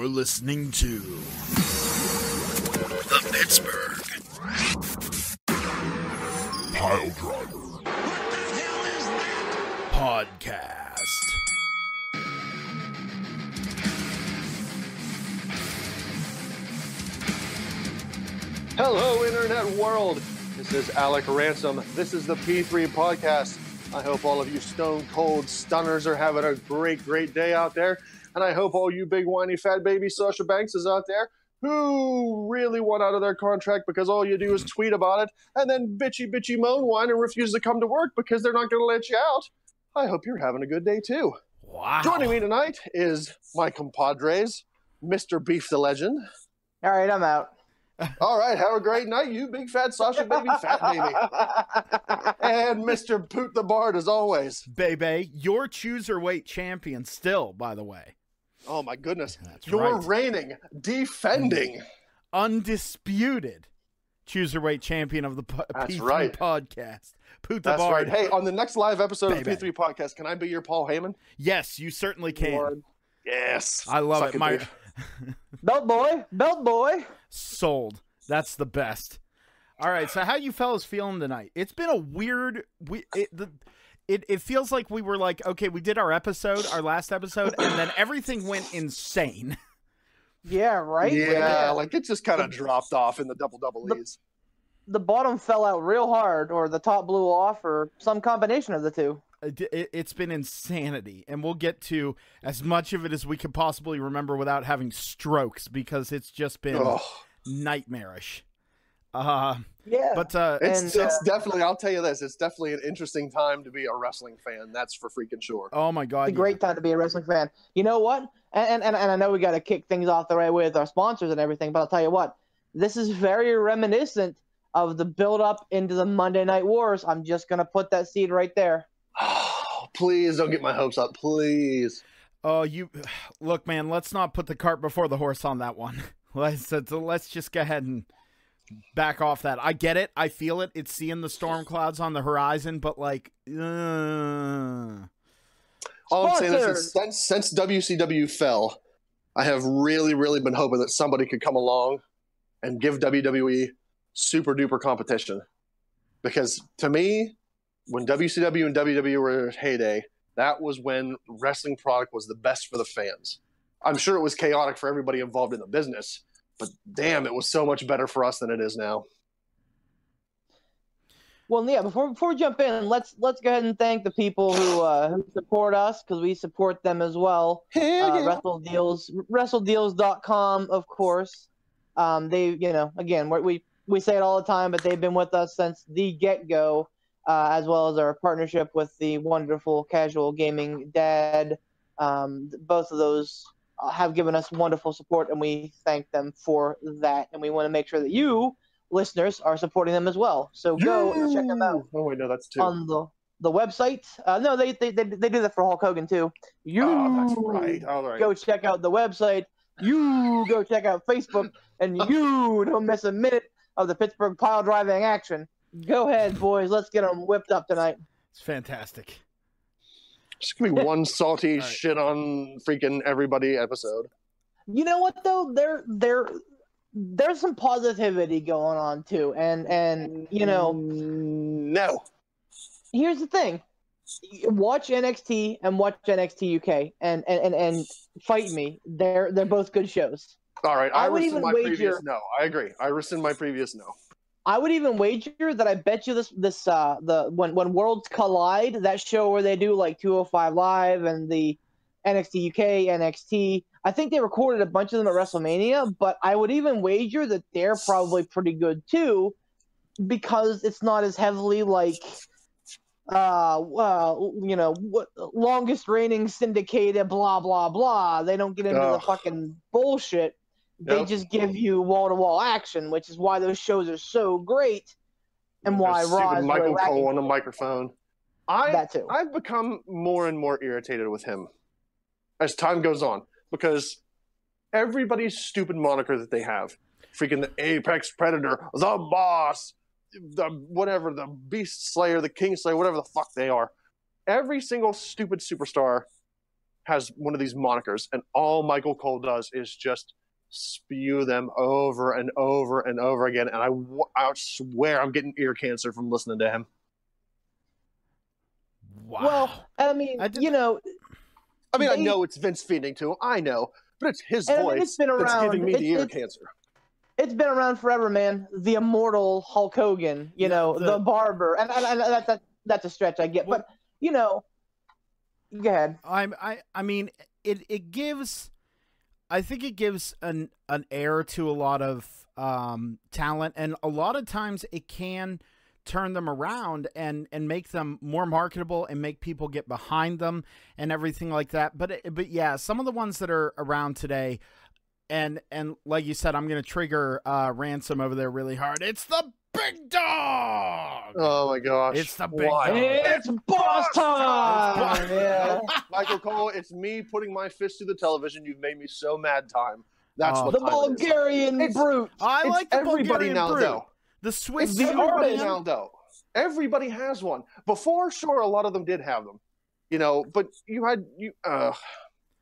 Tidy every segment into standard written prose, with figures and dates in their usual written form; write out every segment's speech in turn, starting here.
You're listening to the Pittsburgh Piledriver. What the hell is that? Podcast. Hello, Internet world. This is Alec Ransom. This is the P3 Podcast. I hope all of you stone cold stunners are having a great day out there. And I hope all you big whiny fat baby Sasha Banks is out there who really want out of their contract because all you do is tweet about it and then bitchy moan whine and refuse to come to work because they're not going to let you out. I hope you're having a good day too. Wow. Joining me tonight is my compadres, Mr. Beef the Legend. All right, I'm out. All right, have a great night, you big fat Sasha baby, fat baby. And Mr. Poot the Bard, as always. Baby, your chooserweight champion still, by the way. Oh, my goodness. That's You're right. reigning, defending. Undisputed chooserweight champion of the That's P3 right. Podcast. Poot the That's Bard. right. Hey, on the next live episode of the Baby. P3 Podcast, can I be your Paul Heyman? Yes, you certainly can. Lord. Yes. I love Suck it. My dude. Belt boy. sold. That's the best. All right, so how you fellas feeling tonight? It's been a weird. It feels like we were like, okay, we did our last episode, and then everything went insane. Yeah, right? Yeah, like it just kind of dropped off in the double E's. The bottom fell out real hard, or the top blew off, or some combination of the two. It's been insanity, and we'll get to as much of it as we can possibly remember without having strokes, because it's just been nightmarish. Yeah. But It's definitely, I'll tell you this, it's definitely an interesting time to be a wrestling fan. That's for freaking sure. oh my god, it's a great time to be a wrestling fan. You know what? And I know we got to kick things off the right way with our sponsors and everything, but I'll tell you what, this is very reminiscent of the build-up into the Monday Night Wars. I'm just going to put that seed right there. Oh, please don't get my hopes up, please. Oh, you look, man. Let's not put the cart before the horse on that one. Let's just go ahead and back off that. I get it. I feel it. It's seeing the storm clouds on the horizon, but like, All I'm saying is that since WCW fell, I have really been hoping that somebody could come along and give WWE super duper competition. Because to me, when WCW and WWE were at heyday, that was when wrestling product was the best for the fans. I'm sure it was chaotic for everybody involved in the business, but damn, it was so much better for us than it is now. Well, yeah, before we jump in, let's go ahead and thank the people who support us, because we support them as well. WrestleDeals.com, of course. They, again, we say it all the time, but they've been with us since the get-go, as well as our partnership with the wonderful Casual Gaming Dad. Both of those have given us wonderful support, and we thank them for that. And we want to make sure that you, listeners, are supporting them as well. So go and check them out. Oh, wait, no, that's two. On the website. No, they do that for Hulk Hogan too. That's right. All right. Go check out the website. You go check out Facebook, and you don't miss a minute of the Pittsburgh pile driving action. Go ahead, boys. Let's get them whipped up tonight. it's fantastic. Just give me one salty shit on freaking everybody episode. You know what though? There's some positivity going on too, and No. here's the thing: watch NXT and watch NXT UK, and fight me. They're both good shows. All right, I I would rescind even my wager- previous no. I agree. I rescind my previous no. I would even wager that I bet you when Worlds Collide, that show where they do like 205 Live and the NXT UK, NXT, I think they recorded a bunch of them at WrestleMania, but I would even wager that they're probably pretty good too, because it's not as heavily like longest reigning syndicated blah blah blah. They don't get into the fucking bullshit. They Nope. just give you wall-to-wall action, which is why those shows are so great, and why There's Raw stupid is Michael really lacking. Cole on the microphone. That too. I've become more and more irritated with him as time goes on, because everybody's stupid moniker that they have, freaking the Apex Predator, the Boss, the whatever, the Beast Slayer, the King Slayer, whatever the fuck they are. Every single stupid superstar has one of these monikers, and all Michael Cole does is just spew them over and over and over again. And I swear I'm getting ear cancer from listening to him. Wow. Well, I mean, I know it's Vince feeding to him. I know, but it's his voice it's been around. That's giving me the ear cancer. It's been around forever, man. The immortal Hulk Hogan, the barber, and that's a stretch I get, but go ahead. I mean, it gives. I think it gives an air to a lot of talent, and a lot of times it can turn them around and make them more marketable and make people get behind them and everything like that. But yeah, some of the ones that are around today, and like you said, I'm going to trigger Ransom over there really hard. It's the big dog. Oh my gosh. It's the big Why? dog. It's boss time. Yeah. Michael Cole, it's me putting my fist to the television. You've made me so mad time. That's what the time Bulgarian brute. I like the everybody Bulgarian now, brute. though. The Swiss It's everybody Superman. now, though. Everybody has one. Before, sure, a lot of them did have them. But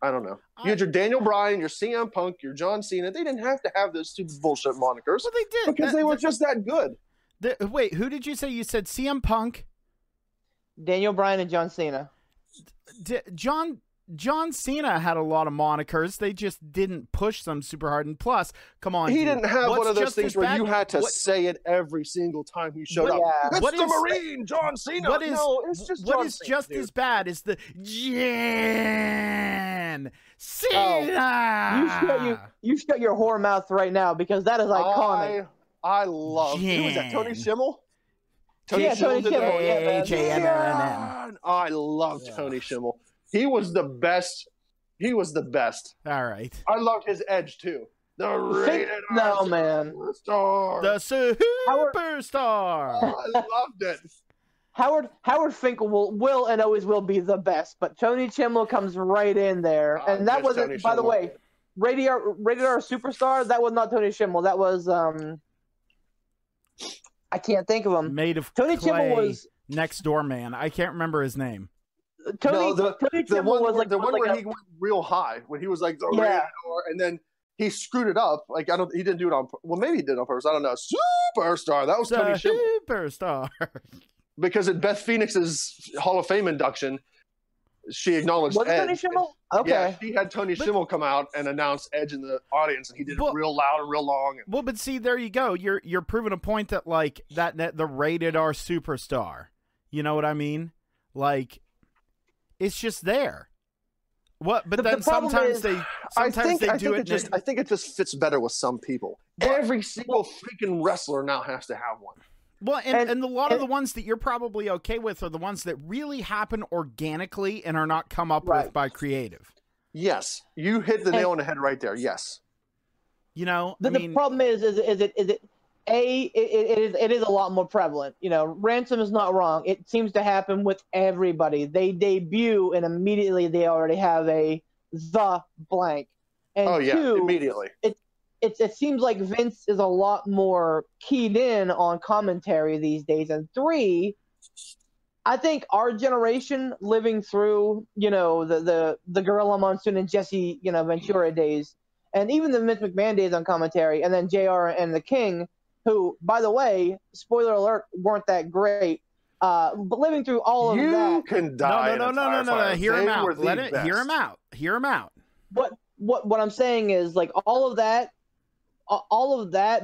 I don't know. You had your Daniel Bryan, your CM Punk, your John Cena. They didn't have to have those stupid bullshit monikers. Well, they did. Because they were just that good. Wait, who did you say? You said CM Punk? Daniel Bryan and John Cena. John Cena had a lot of monikers. They just didn't push them super hard. And plus, come on, he didn't have one of those things where you had to what, say it every single time he showed up. Yeah. It's what the is- Marine, John Cena. What is, no, it's just what John is Cena, just dude. as bad as the John Cena. You shut your whore mouth right now because that is iconic. I love. Who was that? Tony Schimmel. Yeah, Tony did the- Schimmel, yeah, man. J-A-N-N-N. I love Tony Schimmel. He was the best. He was the best. All right. I loved his edge too. The rated No, man. Star. The superstar. I loved it. Howard Finkel will and always will be the best, but Tony Schimmel comes right in there, and that yes, wasn't. Tony By the Schimmel. way, rated R superstar. That was not Tony Schimmel. That was I can't think of him. Made of Tony clay, Schimmel was next door man. I can't remember his name. Tony. Tony the Schimmel one, was like the one like where a- he went real high when he was like the Yeah. rated R, and then he screwed it up. Like he didn't do it on. Well, maybe he did it on purpose. I don't know. Superstar. That was Tony The Schimmel. superstar. Because at Beth Phoenix's Hall of Fame induction, she acknowledged Was it Edge. Tony Schimmel? Okay. Yeah, she had Tony Schimmel come out and announce Edge in the audience, and he did it Well- real loud and real long. Well, but see, there you go. You're proving a point that like that the rated R superstar. You know what I mean? Like, it's just there. What? But The then problem sometimes is- they I think it just fits better with some people. Every single freaking wrestler now has to have one. Well, and a lot of and- the ones that you're probably okay with are the ones that really happen organically and are not come up Right. with by creative. Yes, you hit the nail on the head right there. Yes. You know, The problem is it is a lot more prevalent. Ransom is not wrong. It seems to happen with everybody. They debut and immediately they already have the blank. And Oh yeah, two, immediately. it seems like Vince is a lot more keyed in on commentary these days. And three, I think our generation living through, the Gorilla Monsoon and Jesse, Ventura days, and even the Vince McMahon days on commentary, and then JR and the King, who, by the way, spoiler alert, weren't that great. But living through all of You that, can die. no. Hear him out. Let it. Hear him out. Hear him out. what I'm saying is, like, all of that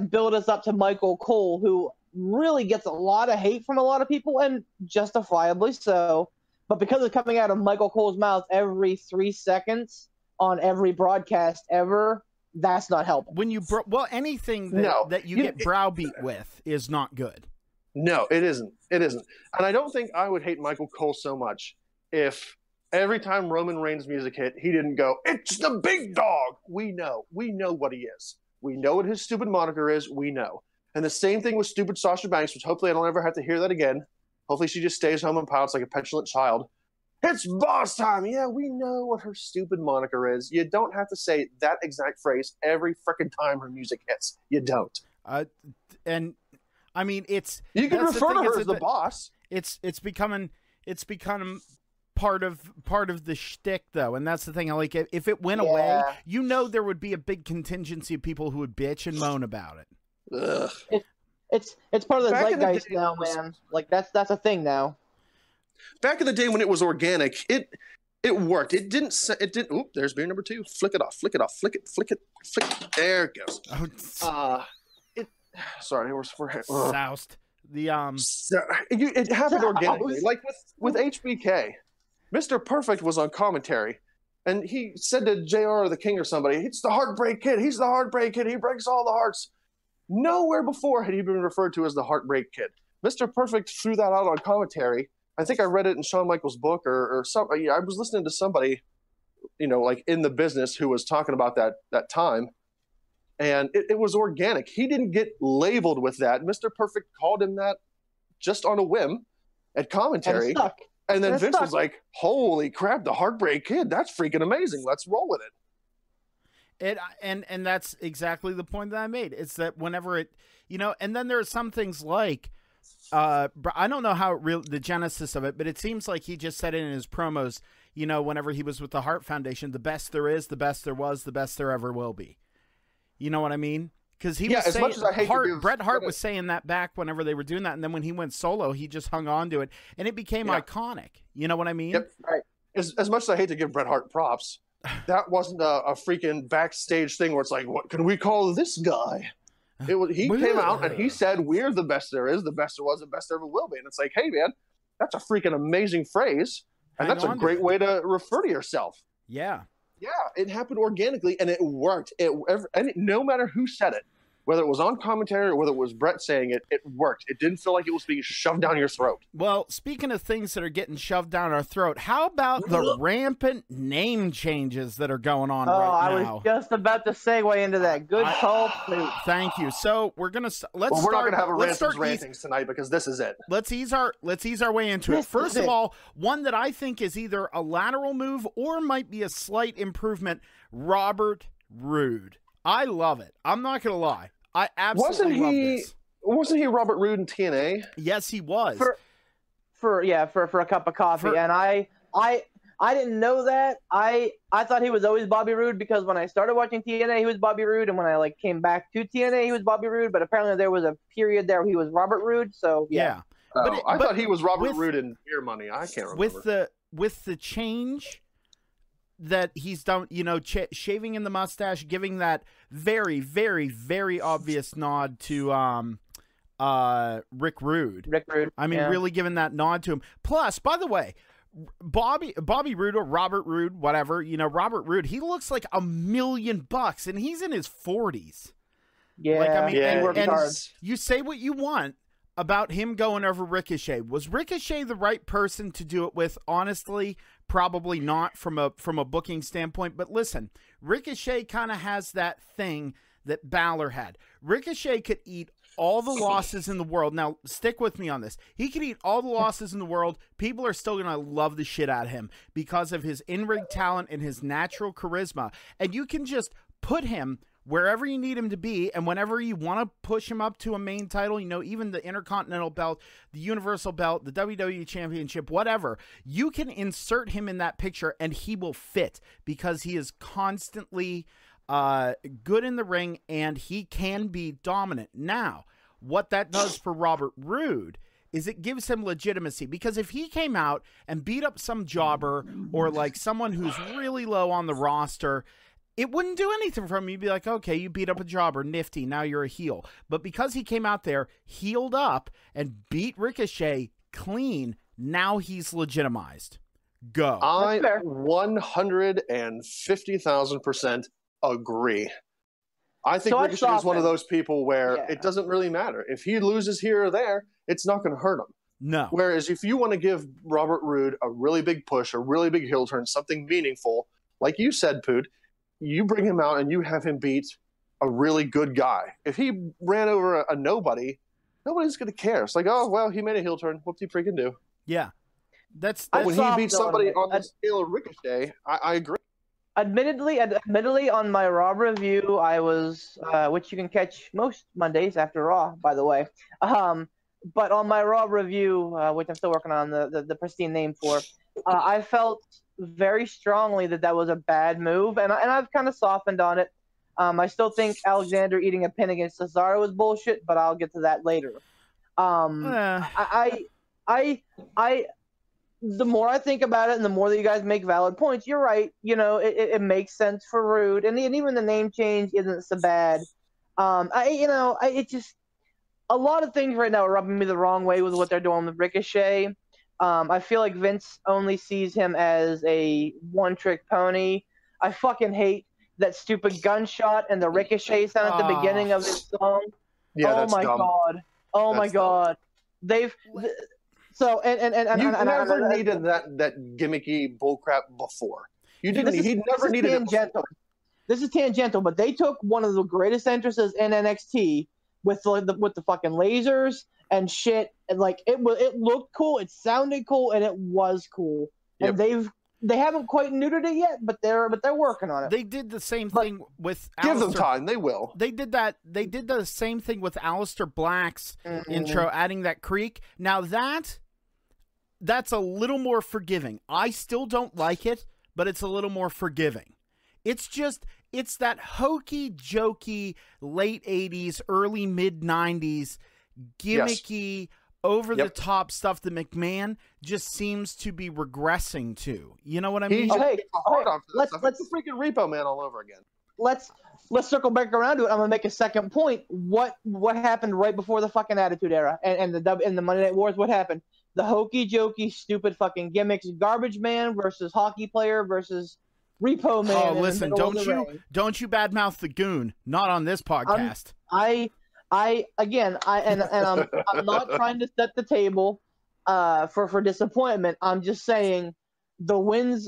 built us up to Michael Cole, who really gets a lot of hate from a lot of people, and justifiably so. But because it's coming out of Michael Cole's mouth every 3 seconds on every broadcast ever, that's not helping. When you anything that you get browbeat with is not good. No, it isn't. It isn't. And I don't think I would hate Michael Cole so much if every time Roman Reigns' music hit, he didn't go, "It's the big dog." We know what he is. We know what his stupid moniker is. We know. And the same thing with stupid Sasha Banks, which hopefully I don't ever have to hear that again. Hopefully she just stays home and pouts like a petulant child. It's boss time. Yeah, we know what her stupid moniker is. You don't have to say that exact phrase every frickin' time her music hits. You don't. And I mean, You can that's refer to thing, her is as the boss. It's become part of the shtick, though, and that's the thing. Like, if it went away, you know, there would be a big contingency of people who would bitch and moan about it. Ugh. It's part of the Back in the zeitgeist day, now, man. Like that's a thing now. Back in the day when it was organic, it worked. It didn't. Oop, there's beer number 2. Flick it off. Flick it off. Flick it. There it goes. Sorry, we're Soused. It happened organically. Like with HBK, Mr. Perfect was on commentary, and he said to JR the King or somebody, "It's the Heartbreak Kid. He's the Heartbreak Kid. He breaks all the hearts." Nowhere before had he been referred to as the Heartbreak Kid. Mr. Perfect threw that out on commentary. I think I read it in Shawn Michaels' book or something. I was listening to somebody, like in the business who was talking about that time. And it was organic. He didn't get labeled with that. Mr. Perfect called him that just on a whim at commentary. And then Vince was like, holy crap, the Heartbreak Kid. That's freaking amazing. Let's roll with it. And that's exactly the point that I made. It's that whenever and then there are some things like, I don't know the genesis of it, but it seems like he just said it in his promos, whenever he was with the Hart Foundation, the best there is, the best there was, the best there ever will be. You know what I mean? Because he was saying, much as I hate Bret Hart was saying that back whenever they were doing that, and then when he went solo, he just hung on to it, and it became iconic. You know what I mean? Yep. Right. As much as I hate to give Bret Hart props, that wasn't a freaking backstage thing where it's like, what can we call this guy? He came out and he said, we're the best there is, the best there was, the best there ever will be. And it's like, hey, man, that's a freaking amazing phrase. And that's a great way to refer to yourself. Yeah. Yeah, it happened organically, and it worked. No matter who said it, whether it was on commentary or whether it was Bret saying it, it worked. It didn't feel like it was being shoved down your throat. Well, speaking of things that are getting shoved down our throat, how about the rampant name changes that are going on right now? I was just about to segue into that. Good call, too. Thank you. So we're gonna we're not gonna have a rantings tonight because this is it. Let's ease our way into it. First of all, one that I think is either a lateral move or might be a slight improvement. Robert Roode. I love it. I'm not gonna lie. I absolutely love this. Wasn't he Robert Roode in TNA? Yes, he was. For a cup of coffee. And I didn't know that. I thought he was always Bobby Roode because when I started watching TNA, he was Bobby Roode, and when I came back to TNA, he was Bobby Roode. But apparently, there was a period there where he was Robert Roode. So yeah. I thought he was Robert Roode in Beer Money. I can't remember. With the change that he's done, shaving in the mustache, giving that very, very, very obvious nod to Rick Rude. I mean, really giving that nod to him. Plus, by the way, Bobby Roode or Robert Roode, whatever, Robert Roode, he looks like $1,000,000 and he's in his 40s. Yeah. Like, I mean, and you say what you want about him going over Ricochet. Was Ricochet the right person to do it with? Honestly, probably not from a booking standpoint. But listen, Ricochet kind of has that thing that Balor had. Ricochet could eat all the losses in the world. Now, stick with me on this. He could eat all the losses in the world. People are still going to love the shit out of him because of his in-ring talent and his natural charisma. And you can just put him wherever you need him to be, and whenever you want to push him up to a main title, even the Intercontinental belt, the Universal belt, the WWE Championship, whatever, you can insert him in that picture and he will fit because he is constantly good in the ring and he can be dominant. Now, what that does for Robert Roode is it gives him legitimacy, because if he came out and beat up some jobber or like someone who's really low on the roster, it wouldn't do anything for him. You'd be like, okay, you beat up a jobber, nifty, now you're a heel. But because he came out there, healed up, and beat Ricochet clean, now he's legitimized. Go. I 150,000% agree. I think Ricochet is one of those people where it doesn't really matter. If he loses here or there, it's not going to hurt him. No. Whereas if you want to give Robert Roode a really big push, a really big heel turn, something meaningful, like you said, Poot, you bring him out and you have him beat a really good guy. If he ran over a nobody, nobody's going to care. It's like, oh, well, he made a heel turn. What'd he freaking do? Yeah. That's when he beats somebody on the scale of Ricochet, I agree. Admittedly, on my Raw review, I was, which you can catch most Mondays after Raw, by the way. But on my Raw review, which I'm still working on the pristine name for, I felt very strongly that was a bad move, and I've kind of softened on it. I still think Alexander eating a pin against Cesaro was bullshit, but I'll get to that later. I the more I think about it, and the more that you guys make valid points, you're right. You know, it makes sense for Rude, and even the name change isn't so bad. It just a lot of things right now are rubbing me the wrong way with what they're doing with Ricochet. I feel like Vince only sees him as a one-trick pony. I fucking hate that stupid gunshot and the Ricochet sound at the beginning of his song. Yeah, oh my dumb. god! Oh That's my god! They've so and you never needed that gimmicky bullcrap before. You didn't. He never needed it before. This is tangential, but they took one of the greatest entrances in NXT with the fucking lasers and shit, and like it looked cool, it sounded cool, and it was cool. Yep. And they haven't quite neutered it yet, but they're working on it. They did the same thing with give them time, they will. They did the same thing with Aleister Black's intro, adding that creak. Now that's a little more forgiving. I still don't like it, but it's a little more forgiving. It's that hokey jokey late 80s, early mid 90s gimmicky over the top stuff that McMahon just seems to be regressing to. You know what I mean? Let's freaking Repo Man all over again. Let's circle back around to it. I'm gonna make a second point. What happened right before the fucking Attitude Era and the Monday Night Wars? What happened? The hokey jokey stupid fucking gimmicks. Garbage Man versus hockey player versus Repo Man. Oh, listen! Don't you badmouth the Goon? Not on this podcast. I'm not trying to set the table for disappointment. I'm just saying the YINZ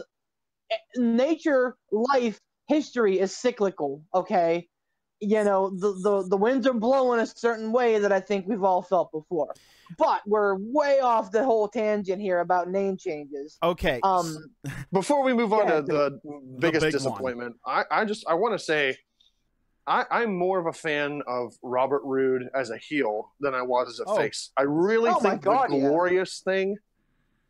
nature, life, history is cyclical. Okay, you know the winds are blowing a certain way that I think we've all felt before. But we're way off the whole tangent here about name changes. Okay. Before we move on to the biggest disappointment, I want to say I'm more of a fan of Robert Roode as a heel than I was as a face. I really think the glorious thing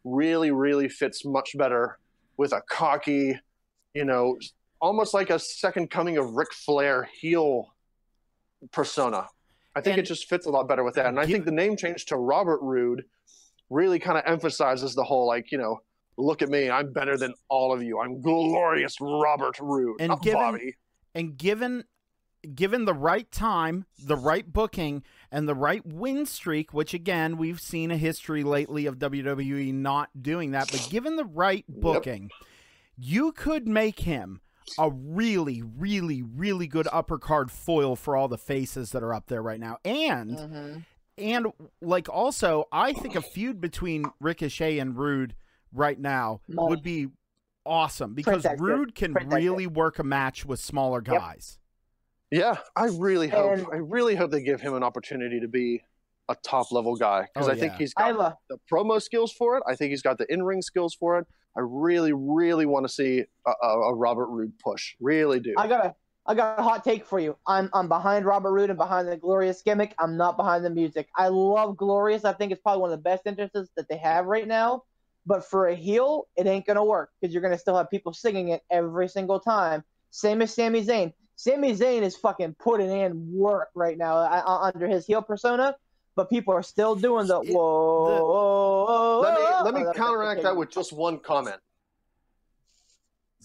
really, really fits much better with a cocky, almost like a second coming of Ric Flair heel persona. I think it just fits a lot better with that. And I think the name change to Robert Roode really kind of emphasizes the whole, look at me, I'm better than all of you. I'm glorious Robert Roode, not Bobby. And given the right time, the right booking, and the right win streak, which again, we've seen a history lately of WWE not doing that, but given the right booking, you could make him a really, really, really good upper card foil for all the faces that are up there right now. And also, I think a feud between Ricochet and Rude right now would be awesome because Rude can really work a match with smaller guys. Yeah, I really hope they give him an opportunity to be a top level guy because I think he's got the promo skills for it. I think he's got the in-ring skills for it. I really, really want to see a Robert Roode push. Really do. I got a hot take for you. I'm behind Robert Roode and behind the Glorious gimmick. I'm not behind the music. I love Glorious. I think it's probably one of the best entrances that they have right now. But for a heel, it ain't gonna work because you're gonna still have people singing it every single time. Same as Sami Zayn. Sami Zayn is fucking putting in work right now under his heel persona. But people are still doing the whoa. Let me counteract that with just one comment.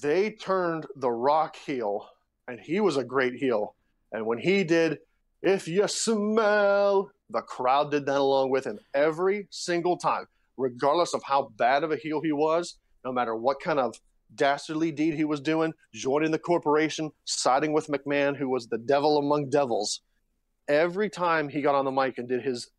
They turned The Rock heel, and he was a great heel. And when he did, if you smell, the crowd did that along with him every single time, regardless of how bad of a heel he was, no matter what kind of dastardly deed he was doing, joining the corporation, siding with McMahon, who was the devil among devils. Every time he got on the mic and did his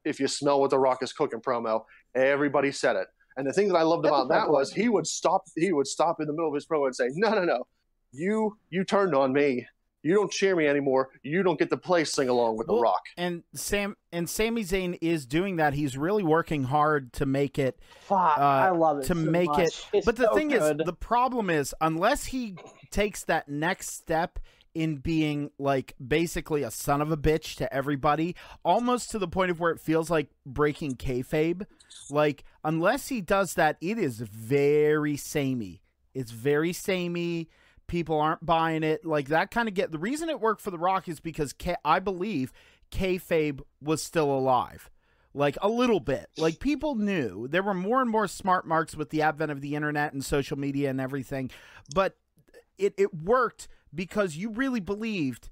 "If you smell what the Rock is cooking" promo, everybody said it. And the thing that I loved about that was he would stop in the middle of his promo and say, No. You turned on me. You don't cheer me anymore. You don't get to play sing along with the Rock. And Sami Zayn is doing that. He's really working hard to make it. I love it. To make it. But the thing is, the problem is, unless he takes that next step in being like basically a son of a bitch to everybody, almost to the point of where it feels like breaking kayfabe. Like, unless he does that, it is very samey. It's very samey. People aren't buying it. Like, that kind of the reason it worked for The Rock is because I believe kayfabe was still alive. Like, a little bit. Like, people knew. There were more and more smart marks with the advent of the internet and social media and everything. But it worked because you really believed,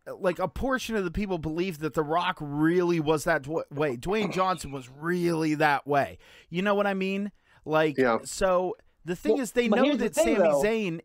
like, a portion of the people believed that The Rock really was that way. Dwayne Johnson was really that way. You know what I mean? Like, so the thing is, they know that Sami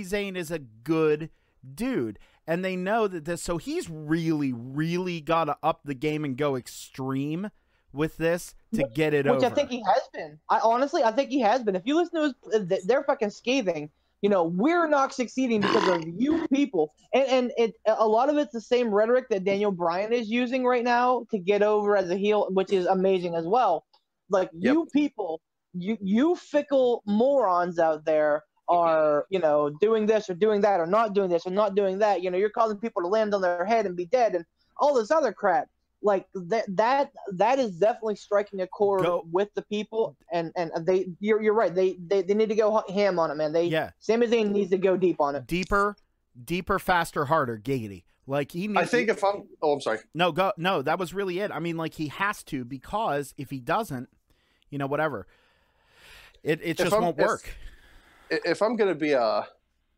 Zayn is a good dude. And they know that this, so he's really, really got to up the game and go extreme with this to get it over. Which I think he has been. I think he has been. If you listen to his, they're fucking scathing. You know, we're not succeeding because of you people. And a lot of it's the same rhetoric that Daniel Bryan is using right now to get over as a heel, which is amazing as well. Like, you people, you fickle morons out there are, you know, doing this or doing that or not doing this or not doing that. You know, you're causing people to land on their head and be dead and all this other crap. Like, that is definitely striking a chord with the people, and you're right. They need to go ham on it, man. Sami Zayn needs to go deep on it. Deeper, faster, harder, giggity. Like, he needs. I think if I'm. Oh, I'm sorry. No, go. No, that was really it. I mean, like, he has to, because if he doesn't, you know, whatever, it just won't work. If I'm going to be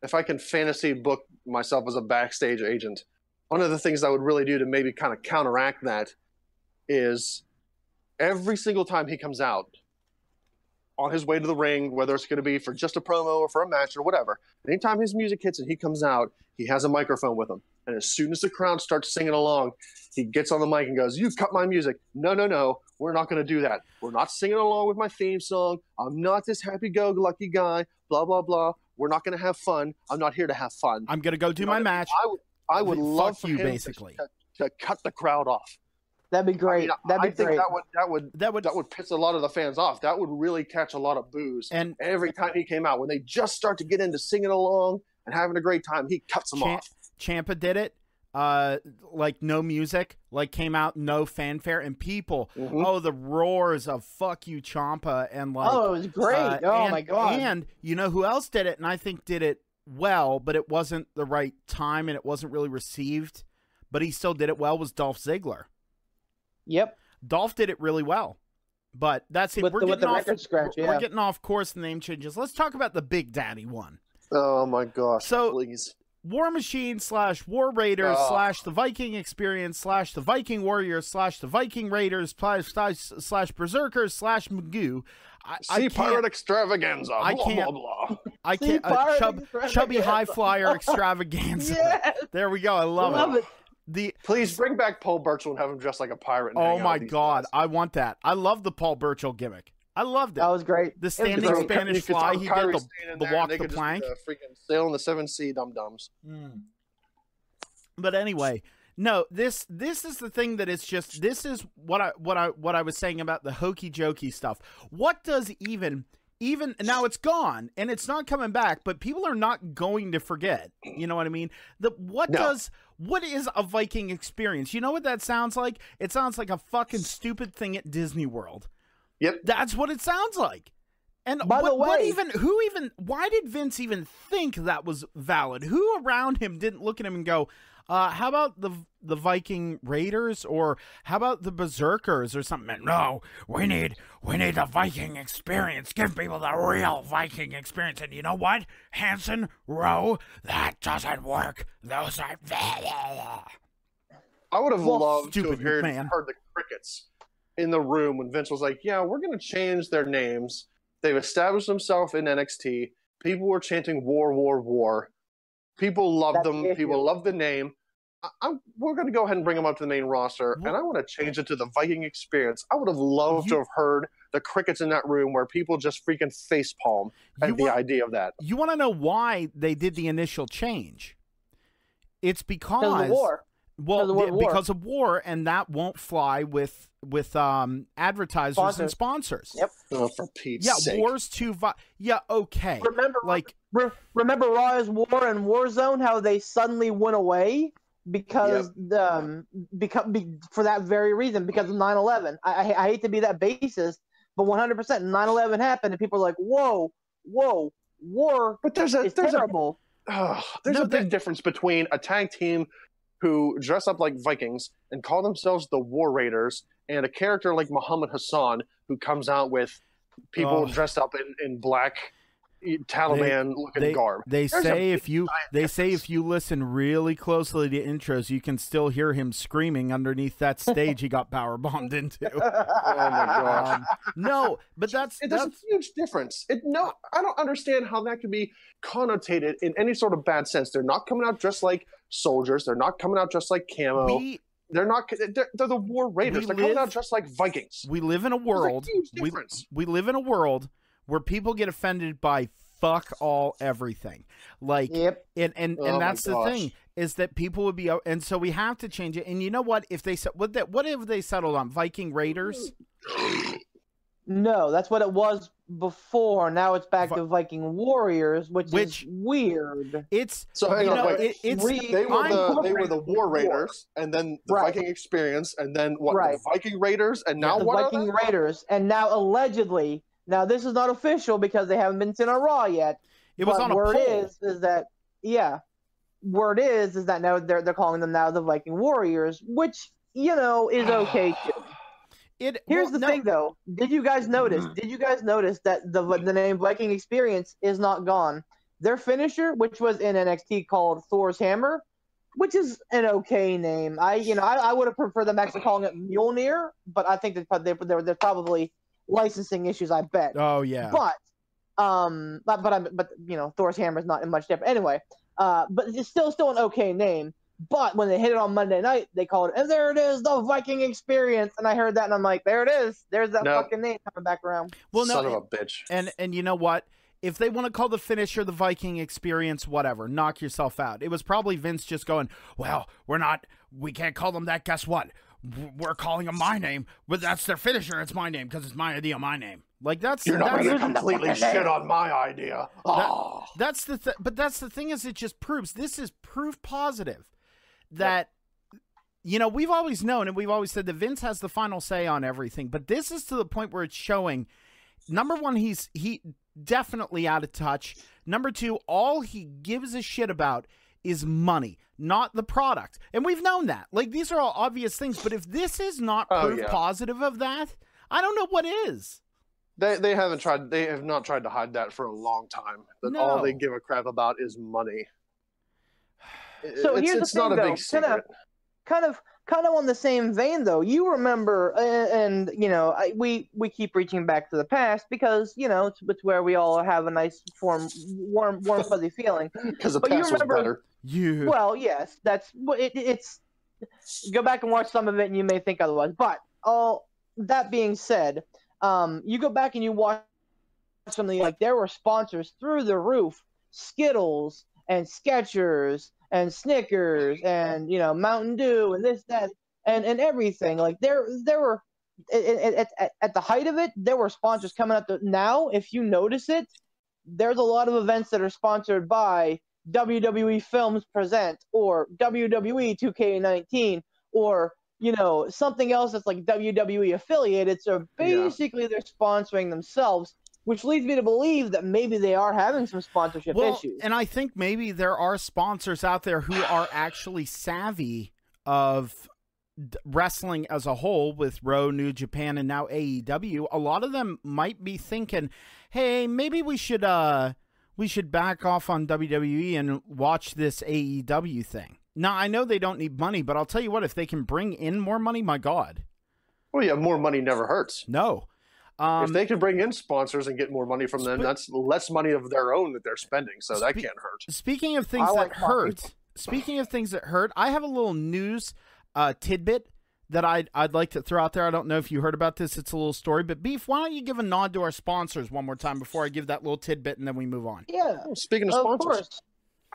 if I can fantasy book myself as a backstage agent, one of the things I would really do to maybe kind of counteract that is every single time he comes out on his way to the ring, whether it's going to be for just a promo or for a match or whatever, anytime his music hits and he comes out, he has a microphone with him. And as soon as the crowd starts singing along, he gets on the mic and goes, "You've cut my music. No, we're not going to do that. We're not singing along with my theme song. I'm not this happy-go-lucky guy, blah, blah, blah. We're not going to have fun. I'm not here to have fun. I'm going to go do my match." I would love for you, him basically, to cut the crowd off. That'd be great. I think that would piss a lot of the fans off. That would really catch a lot of boos. And every time he came out, when they just start to get into singing along and having a great time, he cuts them off. Ciampa did it. Like, no music, like, came out, no fanfare, and people, the roars of "fuck you, Ciampa," and like, it was great. My god! And you know who else did it, and I think did it well, but it wasn't the right time and it wasn't really received, but he still did it well, was Dolph Ziggler. Yep, Dolph did it really well. But that's it. We're getting off course. The name changes. Let's talk about the Big Daddy one. Oh my gosh! So, please. War Machine / War Raiders / the Viking Experience / the Viking Warriors / the Viking Raiders / Berserkers / Magoo. Pirate Extravaganza. Blah, blah, blah. I can't. Chubby High Flyer Extravaganza. Yes. There we go. I love it. Please bring back Paul Burchill and have him dressed like a pirate. And oh my god, I want that. I love the Paul Burchill gimmick. I loved it. That was great. The standing Spanish fly he did, the walk the plank. Freaking sail in the 7 sea dum-dums. But anyway, no, this is the thing that it's just, this is what I was saying about the hokey jokey stuff. What does even now it's gone and it's not coming back, but people are not going to forget. You know what I mean? What is a Viking Experience? You know what that sounds like? It sounds like a fucking stupid thing at Disney World. Yep. That's what it sounds like. And by the way, why did Vince even think that was valid? Who around him didn't look at him and go, how about the Viking Raiders, or how about the Berserkers or something? No, we need the Viking Experience. Give people the real Viking Experience. And you know what, Hanson, Rowe, that doesn't work. Those are I would have loved to have heard the crickets in the room when Vince was like, "Yeah, we're going to change their names. They've established themselves in NXT. People were chanting war, war, war. People loved them. People loved the name. We're going to go ahead and bring them up to the main roster, and I want to change it to the Viking Experience." I would have loved to have heard the crickets in that room where people just freaking facepalm at the idea of that. You want to know why they did the initial change? It's because of war. Well, because of war, and that won't fly with advertisers and sponsors. Yep. Oh, for Pete's sake. War's too okay. Remember Raw's War and Warzone, how they suddenly went away? because for that very reason, because of 9/11. I hate to be that bassist, but 100% 9/11 happened, and people are like, whoa, war. But there's terrible. a big difference between a tag team who dress up like Vikings and call themselves the War Raiders, and a character like Muhammad Hassan who comes out with people dressed up in black Taliban looking garb. They say if you listen really closely to intros, you can still hear him screaming underneath that stage he got power bombed into. Oh my gosh! No, but that's a huge difference. I don't understand how that could be connotated in any sort of bad sense. They're not coming out dressed like soldiers. They're not coming out dressed like camo. They're not. They're the War Raiders. They're coming out dressed like Vikings. We live in a world. We live in a world where people get offended by fuck all everything. Like, yep. And that's the thing, is that people would be, and so we have to change it. And you know what? If they said, what have they settled on? Viking Raiders? No, that's what it was before. Now it's back to Viking Warriors, which is weird. It's so hang on, wait. They were the War War. Raiders, and then the Viking Experience, and then what? Right. The Viking Raiders, and now the what? Viking Raiders, and now allegedly. Now this is not official because they haven't been seen on Raw yet. It was on a word poll. is that word is that now they're calling them now the Viking Warriors, which is okay too. Here's the thing though. Did you guys notice? Did you guys notice that the name Viking Experience is not gone? Their finisher, which was in NXT called Thor's Hammer, which is an okay name. I would have preferred them actually calling it Mjolnir, but I think that they're probably licensing issues, I bet. Oh yeah. But Thor's Hammer is not much different. Anyway, but it's still an okay name. But when they hit it on Monday night, they called it, and there it is, the Viking Experience. And I heard that, and I'm like, there it is. There's that fucking name coming back around. Well, Son of a bitch. And you know what? If they want to call the finisher the Viking Experience, whatever, knock yourself out. It was probably Vince just going, well, we can't call them that. Guess what? We're calling them my name, but that's their finisher. It's my name because it's my idea, my name. Like you're not going to completely shit on my idea. That's but that's the thing, is it just proves, this is proof positive that we've always known, and we've always said that Vince has the final say on everything. But this is to the point where it's showing. Number one, he definitely out of touch. Number two, all he gives a shit about is money, not the product. And we've known that. Like, these are all obvious things, but if this is not proof positive of that, I don't know what is. They have not tried to hide that for a long time. That all they give a crap about is money. So here's the thing, not a big secret. Kind of on the same vein, though. You remember, and we keep reaching back to the past because it's where we all have a nice, warm, fuzzy feeling. Because the past was better. Yeah. Well, yes, it's. Go back and watch some of it, and you may think otherwise. But all that being said, you go back and you watch something like there were sponsors through the roof, Skittles and Skechers and Snickers and Mountain Dew and this, that, and everything. Like there were at the height of it, there were sponsors coming up. Now, if you notice it, there's a lot of events that are sponsored by WWE Films Present or WWE 2K19 or something else that's like WWE affiliated. So basically they're sponsoring themselves, which leads me to believe that maybe they are having some sponsorship issues. And I think maybe there are sponsors out there who are actually savvy of wrestling as a whole, with Raw, New Japan, and now AEW. A lot of them might be thinking, hey, maybe we should back off on WWE and watch this AEW thing. Now, I know they don't need money, but I'll tell you what, if they can bring in more money, my God. Well, yeah, more money never hurts. No. If they can bring in sponsors and get more money from them, that's less money of their own that they're spending, so that can't hurt. Speaking of things that hurt, I have a little news tidbit that I'd like to throw out there. I don't know if you heard about this. It's a little story, but Beef, why don't you give a nod to our sponsors one more time before I give that little tidbit and then we move on? Yeah. Speaking of sponsors. Course.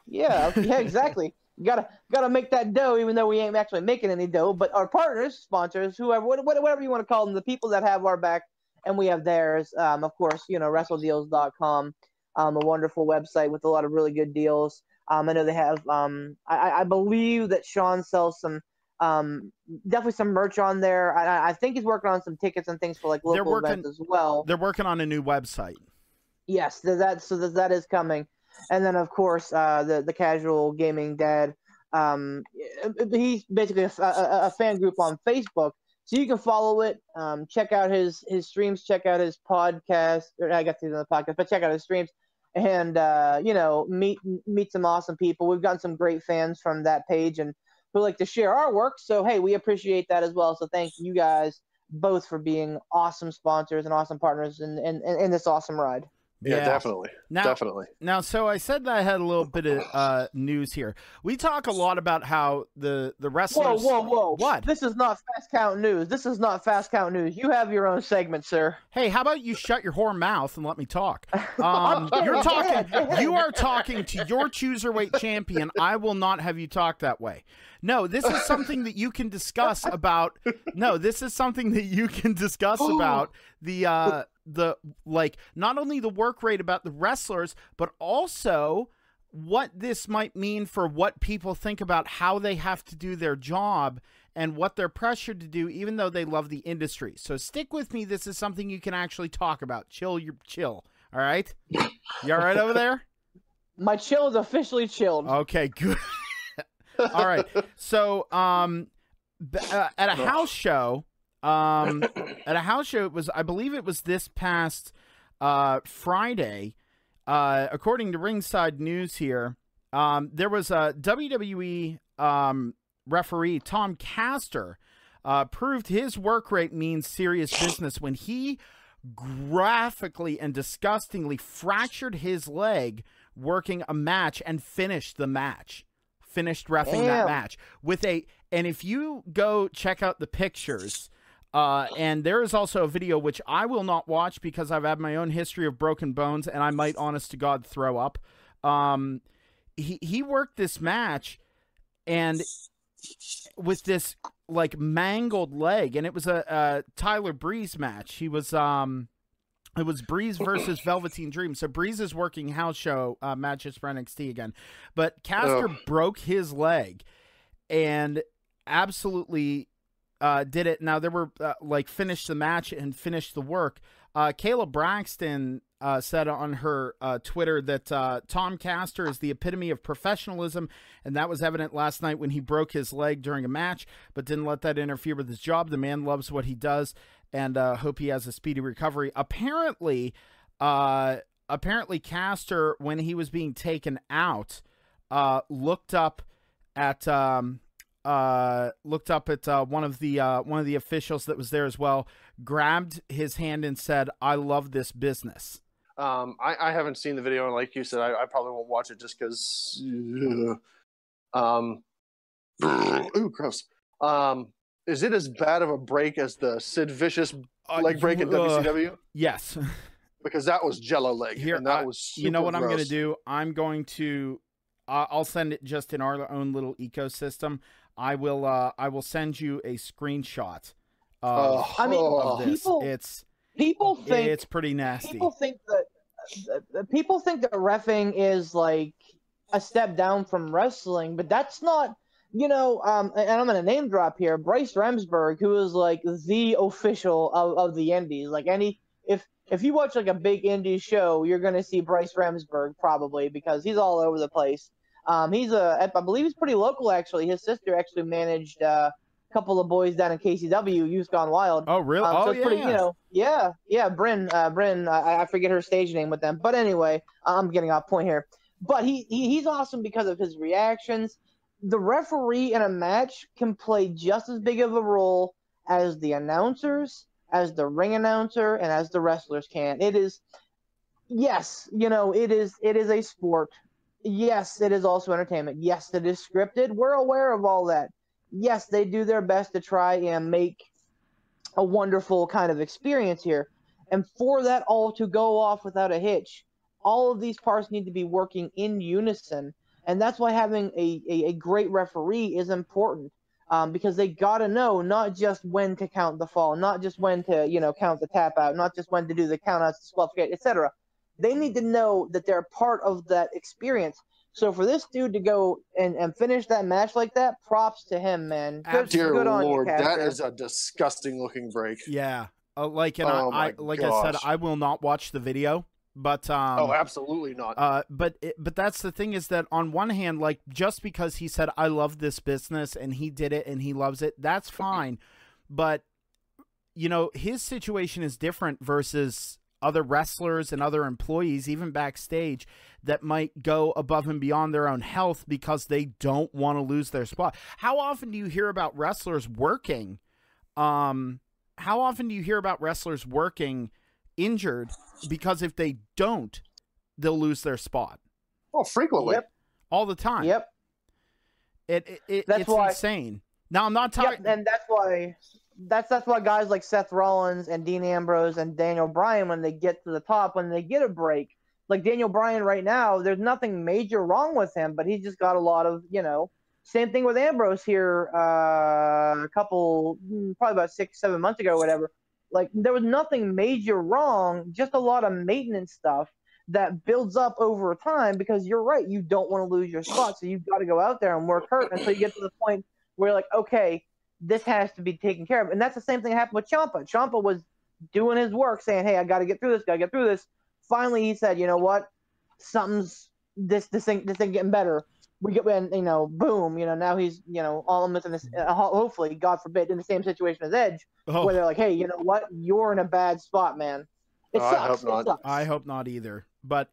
Yeah, exactly. Gotta make that dough, even though we ain't actually making any dough. But our partners, sponsors, whoever, whatever you want to call them, the people that have our back and we have theirs. Of course, WrestleDeals.com, a wonderful website with a lot of really good deals. I know they have. I believe that Sean sells some. Definitely some merch on there. I think he's working on some tickets and things for like local events as well. They're working on a new website. Yes, that is coming. And then of course the casual gaming dad. He's basically a fan group on Facebook, so you can follow it. Check out his streams. Check out his podcast. Or I guess he's on the podcast, but check out his streams. And meet some awesome people. We've gotten some great fans from that page, and who like to share our work. So hey, we appreciate that as well. So thank you guys both for being awesome sponsors and awesome partners in this awesome ride. Yeah, definitely. Definitely. Now, so I said that I had a little bit of news here. We talk a lot about how the wrestlers... Whoa. What? This is not Fast Count News. This is not Fast Count News. You have your own segment, sir. Hey, how about you shut your whore mouth and let me talk? You are talking to your Chooserweight champion. I will not have you talk that way. No, this is something that you can discuss about... No, this is something that you can discuss about the like not only the work rate about the wrestlers, but also what this might mean for what people think about how they have to do their job and what they're pressured to do, even though they love the industry. So stick with me. This is something you can actually talk about. Chill. All right. You all right over there? My chill is officially chilled. Okay, good. All right. So, at a house show, it was, I believe it was this past Friday, according to Ringside News here, there was a WWE referee, Tom Castor, proved his work rate means serious business when he graphically and disgustingly fractured his leg working a match and finished the match. Finished reffing that match with and if you go check out the pictures, and there is also a video which I will not watch because I've had my own history of broken bones and I might, honest to God, throw up. He worked this match and with this like mangled leg, and it was a Tyler Breeze match. He was it was Breeze versus Velveteen Dream. So Breeze is working house show matches for NXT again, but Castor broke his leg and absolutely did it. Now there were like finished the match and finished the work. Kayla Braxton said on her Twitter that Tom Castor is the epitome of professionalism, and that was evident last night when he broke his leg during a match, but didn't let that interfere with his job. The man loves what he does, and hope he has a speedy recovery. Apparently Castor, when he was being taken out, looked up at one of the officials that was there as well, grabbed his hand and said, "I love this business." I haven't seen the video, and like you said, I probably won't watch it just because. Ooh, gross. Is it as bad of a break as the Sid Vicious leg break in WCW? Yes, because that was Jello leg, and that was super you know what gross. I'm going to do? I'm going to I'll send it just in our own little ecosystem. I will send you a screenshot of, of this. People think it's pretty nasty. People think that reffing is like a step down from wrestling, but that's not. You know, and I'm gonna name drop here, Bryce Remsburg, who is like the official of the Indies. Like if you watch like a big indie show, you're gonna see Bryce Remsburg probably because he's all over the place. I believe he's pretty local actually. His sister actually managed a couple of boys down in KCW, Youth Gone Wild. Oh really? So it's pretty, Bryn. I forget her stage name with them, but anyway, I'm getting off point here. But he's awesome because of his reactions. The referee in a match can play just as big of a role as the announcers, as the ring announcer, and as the wrestlers can. It is, yes, it is a sport. Yes, it is also entertainment. Yes, it is scripted. We're aware of all that. Yes, they do their best to try and make a wonderful kind of experience here. And for that all to go off without a hitch, all of these parts need to be working in unison. And that's why having a great referee is important, because they got to know not just when to count the fall, not just when to, count the tap out, not just when to do the count outs, disqualification, etc. They need to know that they're part of that experience. So for this dude to go and finish that match like that, props to him, man. Dear good on you, Lord, that Caster. is a disgusting looking break. Yeah. I like I said, I will not watch the video, but Oh, absolutely not. but that's the thing, is that on one hand, like, just because he said I love this business and he did it and he loves it, that's fine. But you know, his situation is different versus other wrestlers and other employees, even backstage, that might go above and beyond their own health because they don't want to lose their spot. How often do you hear about wrestlers working? How often do you hear about wrestlers working injured because if they don't, they'll lose their spot? Oh, frequently. Yep. All the time. Yep. It's insane. Now, I'm not talking... Yep, and that's why guys like Seth Rollins and Dean Ambrose and Daniel Bryan, when they get to the top, when they get a break, like Daniel Bryan right now, there's nothing major wrong with him, but he's just got a lot of, same thing with Ambrose here a couple, probably about 6-7 months ago or whatever. Like, there was nothing major wrong, just a lot of maintenance stuff that builds up over time, because you're right, you don't want to lose your spot, so you've got to go out there and work hurt until you get to the point where you're like, okay, this has to be taken care of. And that's the same thing that happened with Ciampa. Ciampa was doing his work, saying, hey, I got to get through this, Finally, he said, you know what? This thing getting better. We get, boom, now he's, almost in this, hopefully, God forbid, in the same situation as Edge, where they're like, hey, you know what? You're in a bad spot, man. It sucks. I hope not. It sucks. I hope not either. But,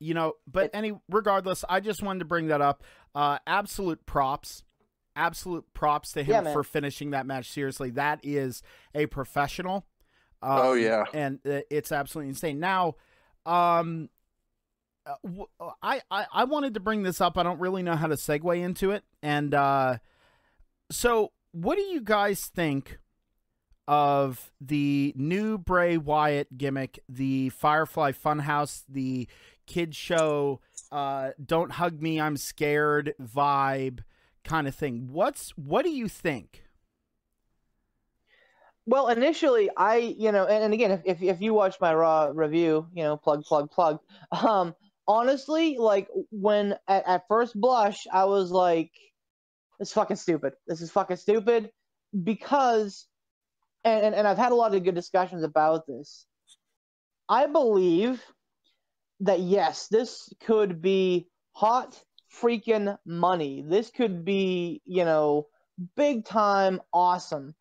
regardless, I just wanted to bring that up. Absolute props to him for finishing that match. Seriously, that is a professional. Oh yeah, and it's absolutely insane. Now, I wanted to bring this up. I don't really know how to segue into it, and so what do you guys think of the new Bray Wyatt gimmick, the Firefly Funhouse, the kid show, "Don't hug me, I'm scared" vibe kind of thing? What do you think? Well, initially, and again, if you watch my Raw review, plug. Honestly, like, when at first blush, I was like, this is fucking stupid, because, and I've had a lot of good discussions about this. I believe that, yes, this could be hot freaking money. This could be, big time awesome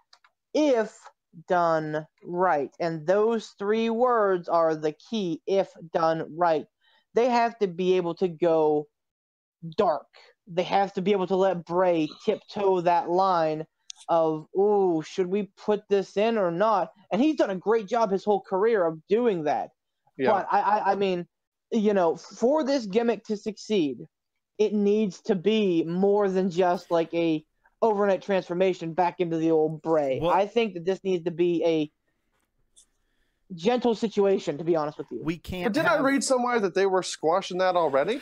if done right. And those three words are the key: if done right. They have to be able to go dark. They have to be able to let Bray tiptoe that line of, ooh, should we put this in or not? And he's done a great job his whole career of doing that. Yeah. But I mean, for this gimmick to succeed, it needs to be more than just like a overnight transformation back into the old Bray. Well, I think that this needs to be a gentle situation, to be honest with you. We can't. But did I read somewhere that they were squashing that already?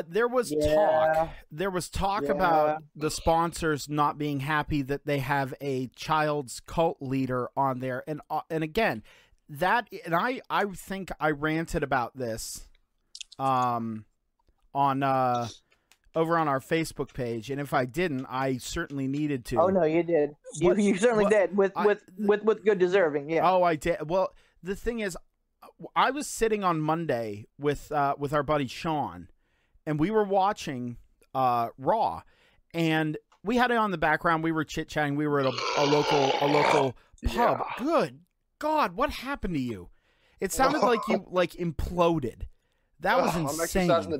There was talk. There was talk about the sponsors not being happy that they have a child's cult leader on there, and again, I think I ranted about this, over on our Facebook page, and if I didn't, I certainly needed to. Oh no, you did. You certainly did with good deserving. Yeah. Oh, I did. Well, the thing is, I was sitting on Monday with our buddy Sean, and we were watching Raw, and we had it on the background. We were chit chatting. We were at a local pub. Yeah. Good God, what happened to you? It sounded like you imploded. That was insane. I'm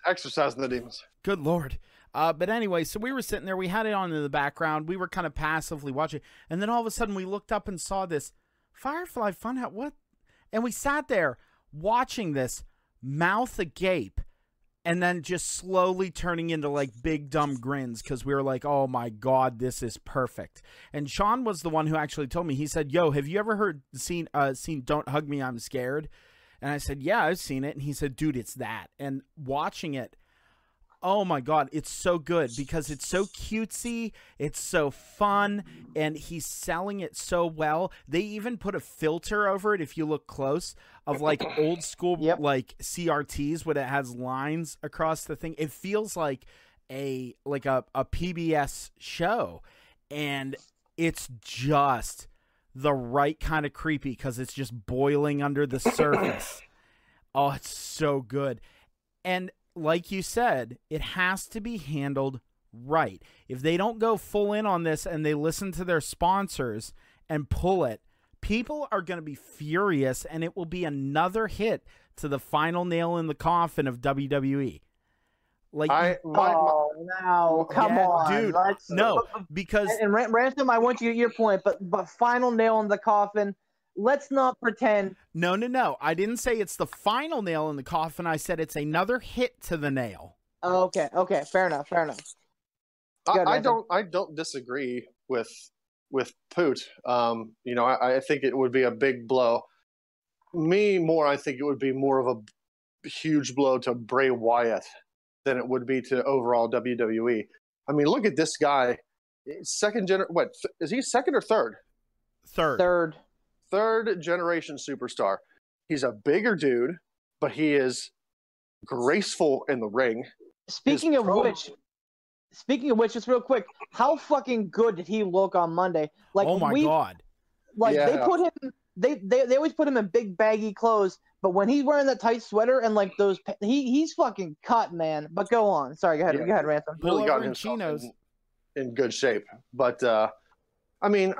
exercising the demons. Good Lord. But anyway, so we were sitting there. We had it on in the background. We were kind of passively watching. And then all of a sudden we looked up and saw this Firefly Funhouse. What? And we sat there watching this, mouth agape, and then just slowly turning into like big dumb grins because we were like, oh my God, this is perfect. And Sean was the one who actually told me. He said, yo, have you ever seen Don't Hug Me, I'm Scared? And I said, yeah, I've seen it. And he said, dude, it's that. And watching it, oh my God, it's so good because it's so cutesy, it's so fun, and he's selling it so well. They even put a filter over it, if you look close, of like old school like CRTs when it has lines across the thing. It feels like a PBS show, and it's just the right kind of creepy because it's just boiling under the surface. Oh, it's so good. And like you said, it has to be handled right. If they don't go full in on this and they listen to their sponsors and pull it, people are going to be furious, and it will be another hit to the final nail in the coffin of WWE. Like, no, come on, dude. Because and Ransom, I want you to get your point, but final nail in the coffin. Let's not pretend. No. I didn't say it's the final nail in the coffin. I said it's another hit to the nail. Oh, okay, fair enough. I don't disagree with Poot. I think it would be a big blow. I think it would be more of a huge blow to Bray Wyatt than it would be to overall WWE. I mean, look at this guy. Is he second or third? Third. Third generation superstar. He's a bigger dude, but he is graceful in the ring. Speaking of which, just real quick, how fucking good did he look on Monday? Like, oh my god! Like they put him, they always put him in big baggy clothes, but when he's wearing that tight sweater and like those, he's fucking cut, man. But go on, sorry, go ahead, Ransom. Really got himself in good shape, but I mean,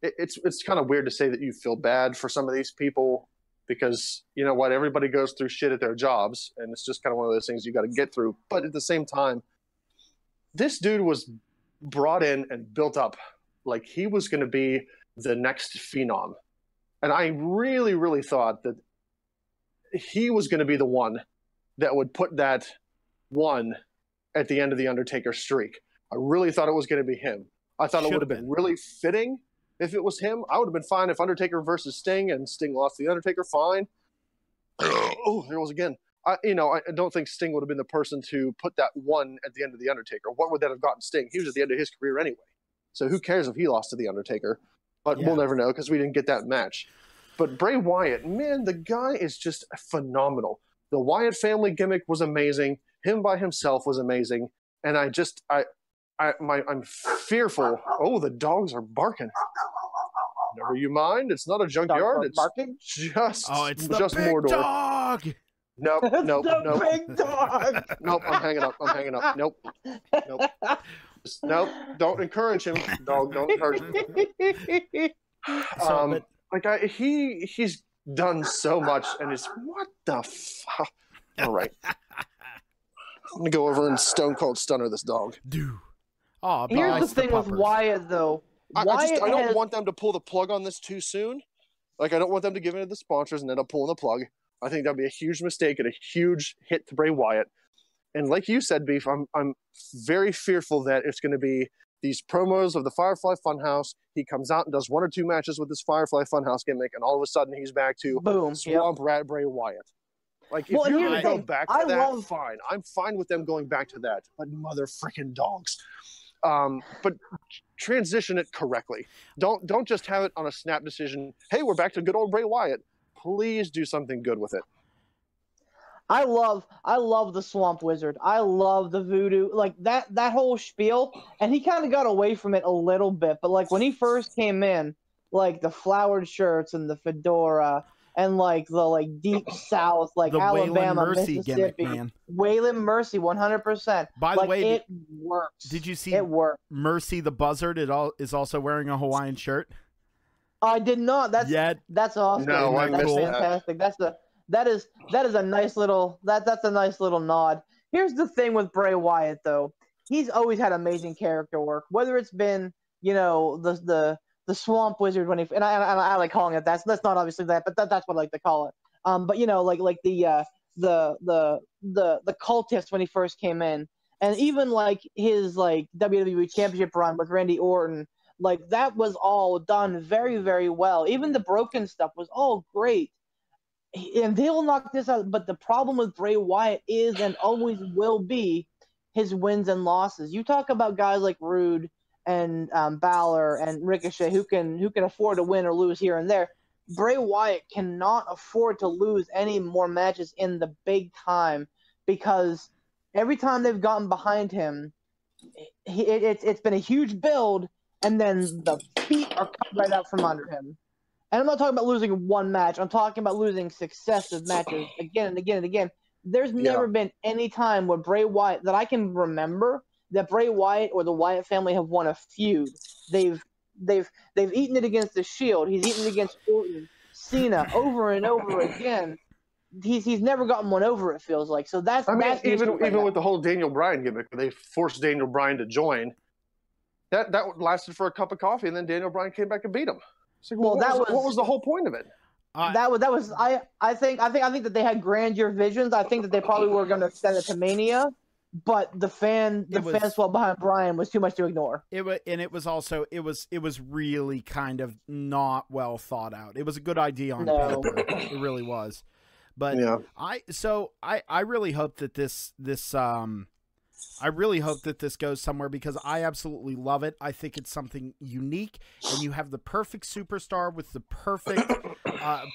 it's kind of weird to say that you feel bad for some of these people because you know what, everybody goes through shit at their jobs, and it's just kind of one of those things you got to get through. But at the same time, this dude was brought in and built up like he was going to be the next phenom, and I really, really thought that he was going to be the one that would put that one at the end of the Undertaker streak. I really thought it was going to be him. I thought it would have been really fitting if it was him. I would have been fine if Undertaker versus Sting and Sting lost the Undertaker, fine. Oh, there it was again. I don't think Sting would have been the person to put that one at the end of the Undertaker. What would that have gotten Sting? He was at the end of his career anyway. So who cares if he lost to the Undertaker? But we'll never know because we didn't get that match. But Bray Wyatt, man, the guy is just phenomenal. The Wyatt family gimmick was amazing. Him by himself was amazing. And I'm fearful. Oh, the dogs are barking. Never you mind. It's not a junkyard. It's barking? just the just big Mordor. dog. Nope. Big dog. Nope. I'm hanging up. Nope. Nope. Don't encourage him. Dog, don't encourage him. He's done so much, and it's what the fuck. All right. I'm gonna go over and Stone Cold Stunner this dog. Dude. Oh, here's the thing with Wyatt, though. I don't want them to pull the plug on this too soon. Like, I don't want them to give in to the sponsors and end up pulling the plug. I think that'd be a huge mistake and a huge hit to Bray Wyatt. And like you said, Beef, I'm very fearful that it's going to be these promos of the Firefly Funhouse. He comes out and does one or two matches with this Firefly Funhouse gimmick, and all of a sudden he's back to Swamp Rat Bray Wyatt. Like, if you're going to go back to that, fine. I'm fine with them going back to that. But mother freaking dogs. But transition it correctly. Don't just have it on a snap decision. Hey, we're back to good old Bray Wyatt. Please do something good with it. I love the Swamp Wizard. I love the voodoo, like that whole spiel. And he kind of got away from it a little bit, but like when he first came in, like the flowered shirts and the fedora and like the deep South, like the Alabama, Mercy Mississippi, gimmick, man. Waylon Mercy, 100%. By the way, it works. Did you see it worked? Mercy the Buzzard is also wearing a Hawaiian shirt. I did not. That's awesome. No, that's fantastic. That is a nice little that's a nice little nod. Here's the thing with Bray Wyatt, though. He's always had amazing character work. Whether it's been, the Swamp Wizard when I like calling it that. So that's not obviously that, but that's what I like to call it. But like the cultist when he first came in, and even like his like WWE Championship run with Randy Orton, like that was all done very, very well. Even the broken stuff was all great. And they'll knock this out, but the problem with Bray Wyatt is and always will be his wins and losses. You talk about guys like Rude and Balor and Ricochet who can afford to win or lose here and there. Bray Wyatt cannot afford to lose any more matches in the big time because every time they've gotten behind him, it's been a huge build, and then the feet are cut right out from under him. And I'm not talking about losing one match. I'm talking about losing successive matches again and again and again. There's never been any time where Bray Wyatt, that I can remember, that Bray Wyatt or the Wyatt family have won a feud. They've eaten it against the Shield. He's eaten it against Orton, Cena, over and over again. He's never gotten one over, it feels like. So that's even with the whole Daniel Bryan gimmick, where they forced Daniel Bryan to join, that lasted for a cup of coffee, and then Daniel Bryan came back and beat him. Like, what was the whole point of it? I think that they had grandeur visions. I think that they probably were going to extend it to Mania, but the fan swell behind Bryan was too much to ignore. It was really kind of not well thought out. It was a good idea on paper. It really was. But yeah. I really hope that this goes somewhere, because I absolutely love it. I think it's something unique, and you have the perfect superstar with the perfect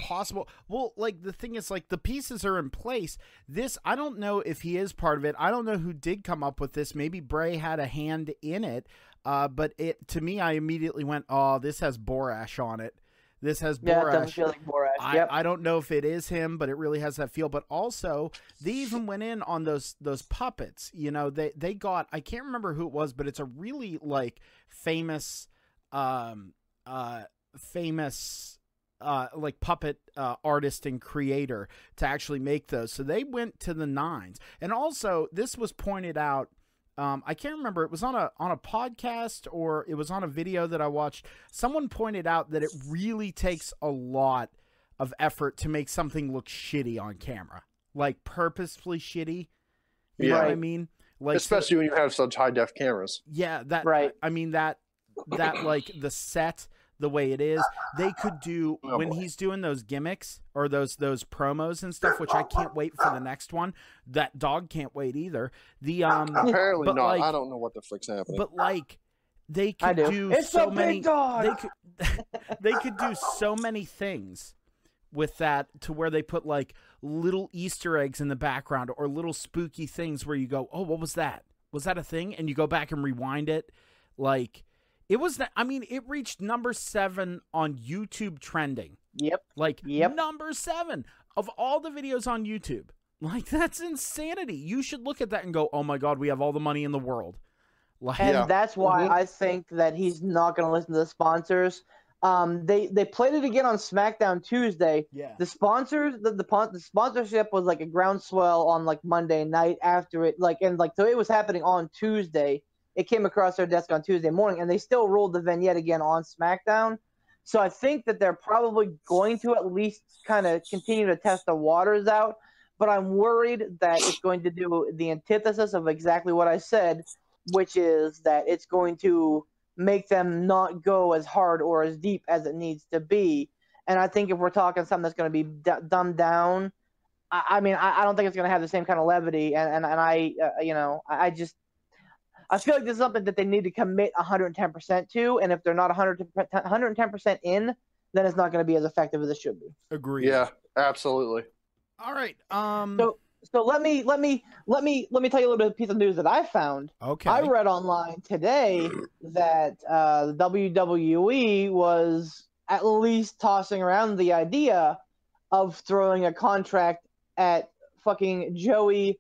possible. Well, like, the thing is, like, the pieces are in place. This, I don't know if he is part of it. I don't know who did come up with this. Maybe Bray had a hand in it. But to me, I immediately went, oh, this has Borash on it. This has Borash. Yeah, it doesn't feel like Borash. Yep. I don't know if it is him, but it really has that feel. But also, they even went in on those puppets. You know, they got, I can't remember who it was, but it's a really, like, famous like puppet artist and creator to actually make those. So they went to the nines. And also, this was pointed out. I can't remember. It was on a podcast, or it was on a video that I watched. Someone pointed out that it really takes a lot of effort to make something look shitty on camera, like purposefully shitty. You know what I mean? Like, especially when you have such high def cameras. Yeah, that right. I mean that like the set, the way it is, they could do when he's doing those gimmicks or those promos and stuff, which I can't wait for the next one. That dog can't wait either. The apparently not. Like, I don't know what the flick's happening. But like, they could do it's so a many. Big dog. They could do so many things with that, to where they put like little Easter eggs in the background or little spooky things where you go, oh, what was that? Was that a thing? And you go back and rewind it, like. It was that. I mean, it reached number 7 on YouTube trending. Yep. Like, number 7 of all the videos on YouTube. Like, that's insanity. You should look at that and go, oh my God, we have all the money in the world. Like, and that's why I think that he's not going to listen to the sponsors. They played it again on SmackDown Tuesday. Yeah. The sponsors, the sponsorship was like a groundswell on like Monday night after it, so it was happening on Tuesday. It came across their desk on Tuesday morning, and they still rolled the vignette again on SmackDown. So I think that they're probably going to at least kind of continue to test the waters out. But I'm worried that it's going to do the antithesis of exactly what I said, which is that it's going to make them not go as hard or as deep as it needs to be. And I think if we're talking something that's going to be dumbed down, I don't think it's going to have the same kind of levity. I feel like this is something that they need to commit 110% to, and if they're not 110% in, then it's not going to be as effective as it should be. Agreed. Yeah, absolutely. All right. So let me tell you a little bit of a piece of news that I found. Okay. I read online today that WWE was at least tossing around the idea of throwing a contract at fucking Joey.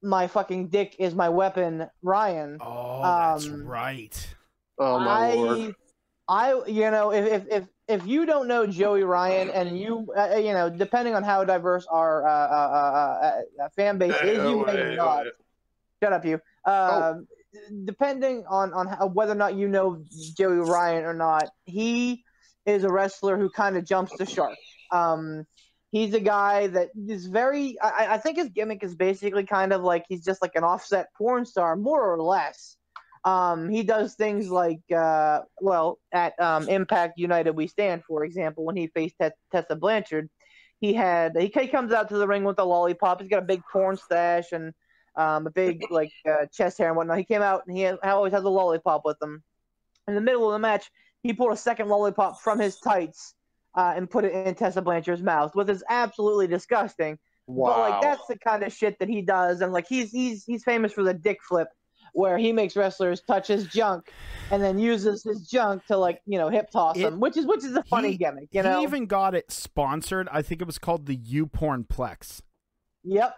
My fucking dick is my weapon, Ryan. Oh, that's right. Oh my lord! If you don't know Joey Ryan, and you depending on how diverse our fan base is, you may not. Shut up, you. Depending on whether or not you know Joey Ryan or not, he is a wrestler who kind of jumps the shark. He's a guy that is very – I think his gimmick is basically kind of like he's just like an offset porn star, more or less. He does things like at Impact United We Stand, for example, when he faced Tessa Blanchard. He comes out to the ring with a lollipop. He's got a big porn stash and a big chest hair and whatnot. He came out and he always has a lollipop with him. In the middle of the match, he pulled a second lollipop from his tights and put it in Tessa Blanchard's mouth, which is absolutely disgusting. Wow. But like that's the kind of shit that he does, and like he's famous for the dick flip, where he makes wrestlers touch his junk, and then uses his junk to like hip toss them, which is a funny gimmick. He even got it sponsored. I think it was called the U-Porn Plex. Yep.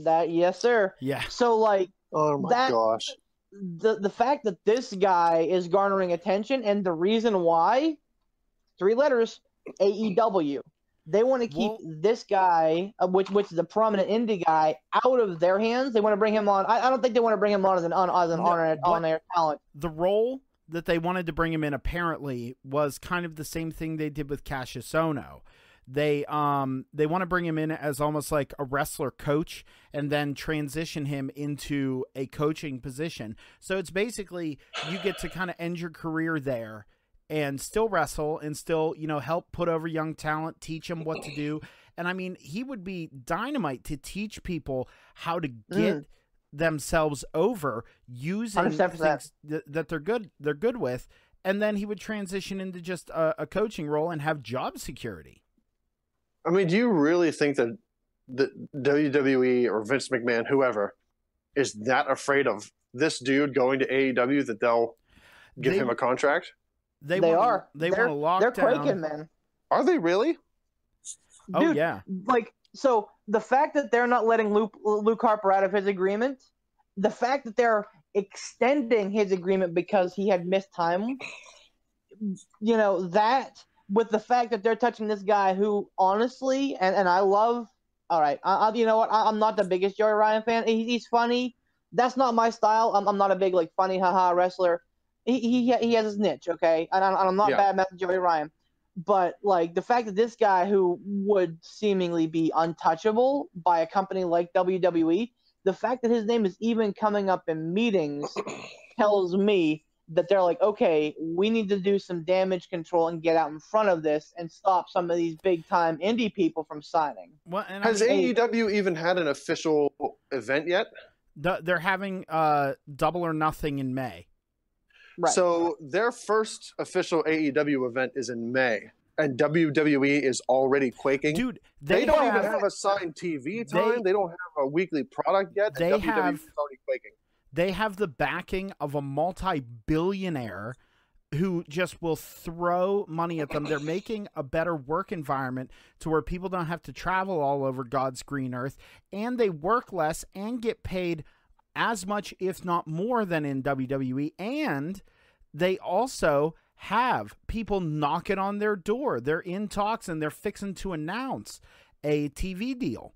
That yes, sir. Yeah. So like, Oh my gosh. The fact that this guy is garnering attention, and the reason why, 3 letters, AEW. They want to keep this guy, which is a prominent indie guy, out of their hands. They want to bring him on. I don't think they want to bring him on as an on-air talent. The role that they wanted to bring him in apparently was kind of the same thing they did with Cassius Ohno. They want to bring him in as almost like a wrestler coach and then transition him into a coaching position. So it's basically you get to kind of end your career there and still wrestle and still, help put over young talent, teach them what to do. And I mean, he would be dynamite to teach people how to get themselves over using things that they're good with. And then he would transition into just a coaching role and have job security. I mean, do you really think that the WWE or Vince McMahon, whoever, is that afraid of this dude going to AEW that they'll give him a contract? They are. They want to lock down. They're down. quaking, man. Are they really? Dude, oh yeah. Like, so the fact that they're not letting Luke Harper out of his agreement, the fact that they're extending his agreement because he had missed time, that with the fact that they're touching this guy who honestly, and I love. All right, you know what? I'm not the biggest Joey Ryan fan. He's funny. That's not my style. I'm not a big like funny haha wrestler. He has his niche, okay? And I'm not bad mouthing Joey Ryan. But, like, the fact that this guy who would seemingly be untouchable by a company like WWE, the fact that his name is even coming up in meetings tells me that they're like, okay, we need to do some damage control and get out in front of this and stop some of these big-time indie people from signing. Well, and has AEW even had an official event yet? They're having Double or Nothing in May. Right. So their first official AEW event is in May, and WWE is already quaking. Dude, they don't even have assigned TV time. They don't have a weekly product yet. And WWE is already quaking. They have the backing of a multi-billionaire who just will throw money at them. They're making a better work environment to where people don't have to travel all over God's green earth, and they work less and get paid as much, if not more, than in WWE, and they also have people knocking on their door. They're in talks, and they're fixing to announce a TV deal.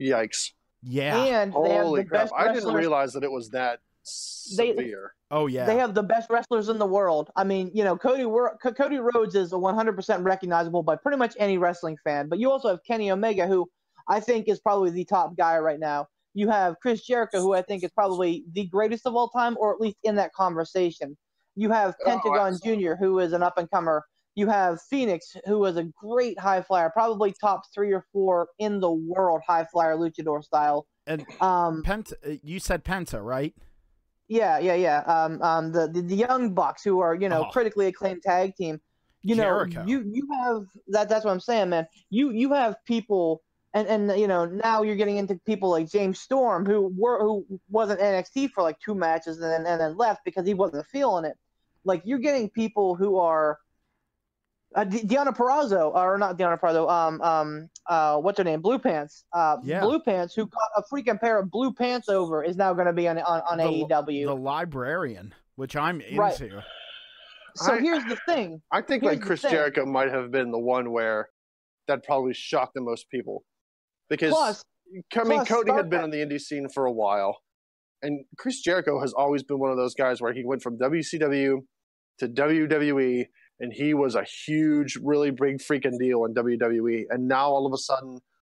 Yikes. Yeah. And they have the best I didn't realize that it was that severe. Oh, yeah. They have the best wrestlers in the world. I mean, Cody Rhodes is 100% recognizable by pretty much any wrestling fan, but you also have Kenny Omega, who I think is probably the top guy right now. You have Chris Jericho, who I think is probably the greatest of all time, or at least in that conversation. You have Pentagon Jr., who is an up-and-comer. You have Phoenix, who is a great high flyer, probably top 3 or 4 in the world high flyer luchador style. And you said Penta, right? Yeah. The Young Bucks, who are critically acclaimed tag team. Jericho. You have that's what I'm saying, man. You have people. And now you're getting into people like James Storm, who was in NXT for like 2 matches and then left because he wasn't feeling it. Like, you're getting people who are Deonna Purrazzo, or not Deonna Purrazzo, what's her name? Blue Pants. Blue Pants, who got a freaking pair of blue pants over, is now going to be on AEW. The Librarian, which I'm into. Right. So here's the thing. I think Chris Jericho might have been the one where that probably shocked the most people. Because, Cody had been on the indie scene for a while, and Chris Jericho has always been one of those guys where he went from WCW to WWE, and he was a huge, really big freaking deal in WWE. And now all of a sudden,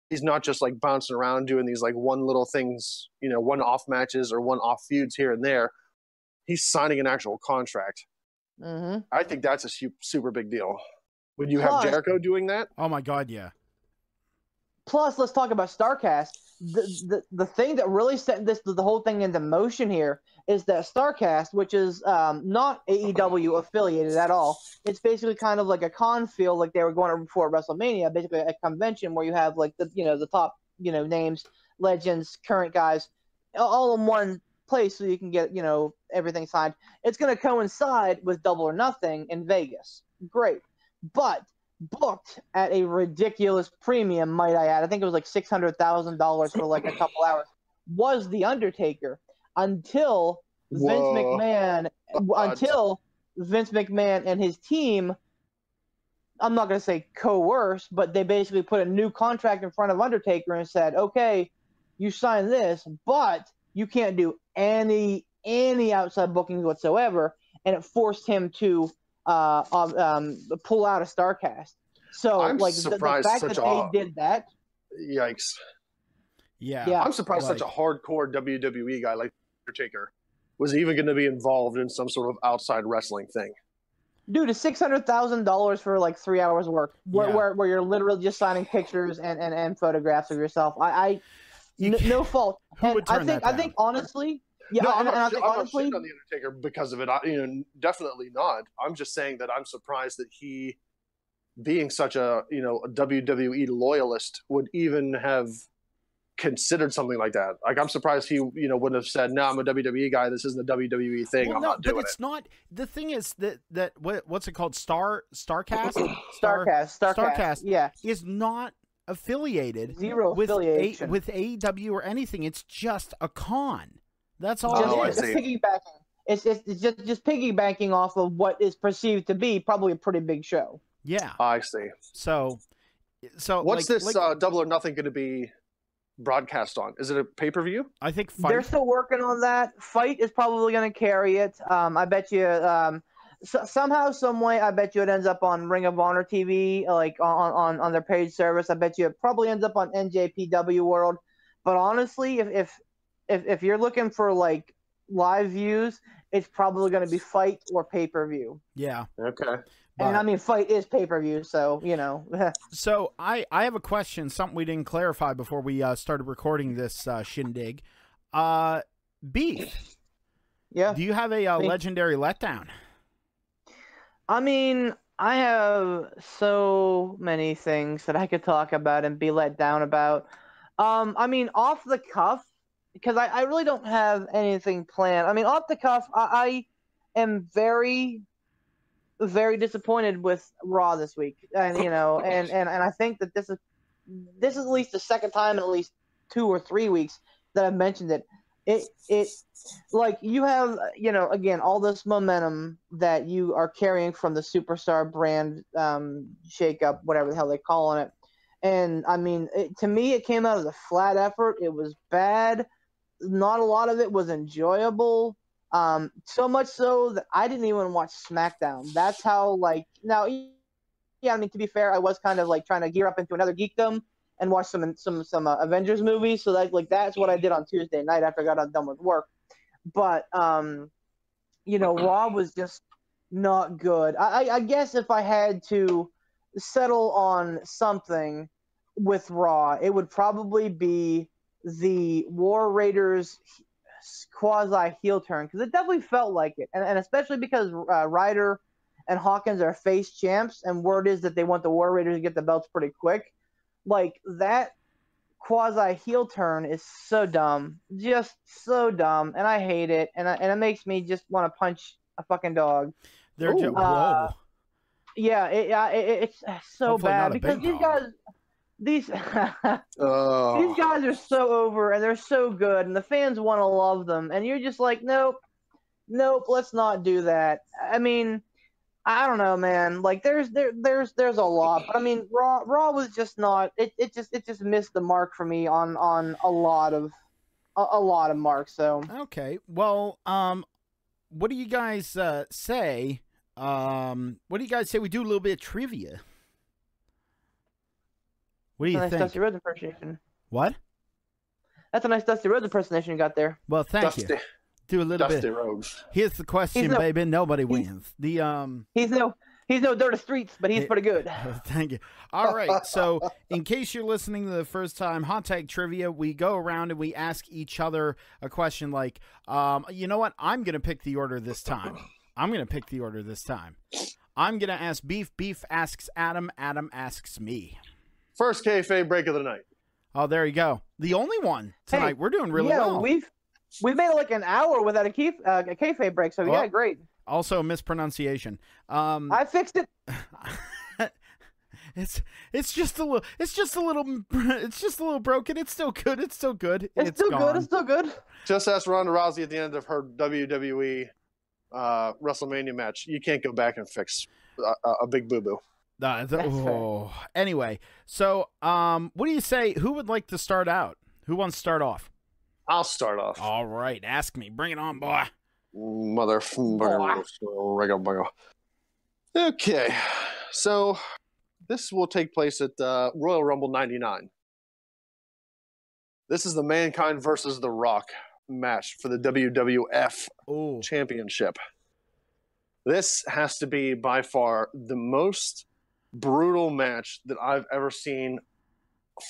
he's not just like bouncing around doing these like one little things, one-off matches or one-off feuds here and there. He's signing an actual contract. Mm-hmm. I think that's a super big deal. When you have Jericho doing that? Oh my God, yeah. Plus, let's talk about StarCast. The thing that really set the whole thing into motion here is that StarCast, which is not AEW affiliated at all, it's basically kind of like a con feel, like they were going before WrestleMania, basically a convention where you have like the top names, legends, current guys, all in one place so you can get, everything signed. It's going to coincide with Double or Nothing in Vegas. Great. But booked at a ridiculous premium, might I add. I think it was like $600,000 for like a couple hours. Was The Undertaker until Vince McMahon and his team, I'm not going to say coerce, but they basically put a new contract in front of Undertaker and said, okay, you sign this, but you can't do any outside bookings whatsoever. And it forced him to pull out a StarCast. So I'm the surprised fact that they did that. Yikes. Yeah. I'm surprised such a hardcore WWE guy like Undertaker was even going to be involved in some sort of outside wrestling thing. Dude, it's $600,000 for like 3 hours of work where you're literally just signing pictures and photographs of yourself. No fault. Who would turn that down? I think honestly, I'm not shitting on the Undertaker because of it. Definitely not. I'm just saying that I'm surprised that he, being such a a WWE loyalist, would even have considered something like that. Like, I'm surprised he wouldn't have said, "No, I'm a WWE guy. This isn't a WWE thing. Well, I'm not doing it." But it's not. The thing is that what's it called? Starcast. Starcast. Yeah, is not affiliated with affiliation with AEW or anything. It's just a con. That's all. It's piggybacking. It's just piggybacking off of what is perceived to be probably a pretty big show. Yeah, I see. So what's this Double or Nothing going to be broadcast on? Is it a pay-per-view? I think Fight. They're still working on that. Fight is probably going to carry it. I bet you somehow, some way, I bet you it ends up on Ring of Honor TV, like on their paid service. I bet you it probably ends up on NJPW World. But honestly, if you're looking for like live views, it's probably going to be Fight or pay-per-view. Yeah. Okay. And I mean, Fight is pay-per-view, so So I have a question, something we didn't clarify before we started recording this shindig. Beef. Yeah. Do you have a legendary letdown? I mean, I have so many things that I could talk about and be let down about. I mean, off the cuff, because I really don't have anything planned. I mean, off the cuff, I am very, very disappointed with Raw this week, and and I think that this is at least the second time in at least 2 or 3 weeks that I've mentioned it. It like you have again all this momentum that you are carrying from the Superstar brand shakeup, whatever the hell they're calling it, and I mean to me it came out as a flat effort. It was bad. Not a lot of it was enjoyable. So much so that I didn't even watch SmackDown. That's how now. Yeah, I mean to be fair, I was kind of like trying to gear up into another geekdom and watch some Avengers movies. So that's what I did on Tuesday night after I got done with work. But Raw was just not good. I guess if I had to settle on something with Raw, it would probably be the War Raiders quasi heel turn, because it definitely felt like it, and especially because Ryder and Hawkins are face champs, and word is that they want the War Raiders to get the belts pretty quick. Like, that quasi heel turn is so dumb, just so dumb, and I hate it, and it makes me just want to punch a fucking dog. They're just whoa. Yeah, it's so Hopefully bad because these guys are so over and they're so good and the fans want to love them, and you're just like, nope, let's not do that. I mean, I don't know, man. Like there's a lot, but I mean, Raw was just not. It just missed the mark for me on a lot of marks. So okay, well, what do you guys say? What do you guys say we do a little bit of trivia? What do you think? Dusty Rhodes impersonation. What? That's a nice Dusty Rhodes impersonation you got there. Well, thank you. Do a little Dusty bit. Rhodes. Here's the question, baby. Nobody wins. He's no Dirty Streets, but he's pretty good. Thank you. All right. So, in case you're listening to the first time, Hot Tag Trivia, we go around and we ask each other a question like, you know what? I'm going to pick the order this time. I'm going to ask Beef. Beef asks Adam. Adam asks me. First kayfabe break of the night. Oh, there you go. The only one tonight. Hey, We're doing really yeah, well. we've made it like an hour without a kayfabe break, so yeah, great. Also, mispronunciation. I fixed it. It's just a little broken. It's still good. It's still good. It's still gone. good. It's still good. Just ask Ronda Rousey at the end of her WWE WrestleMania match. You can't go back and fix a big boo-boo. Anyway, so what do you say? Who would like to start out? Who wants to start off? I'll start off. All right, ask me. Bring it on, boy. Okay, so this will take place at Royal Rumble 99. This is the Mankind versus The Rock match for the WWF Championship. This has to be by far the most brutal match that I've ever seen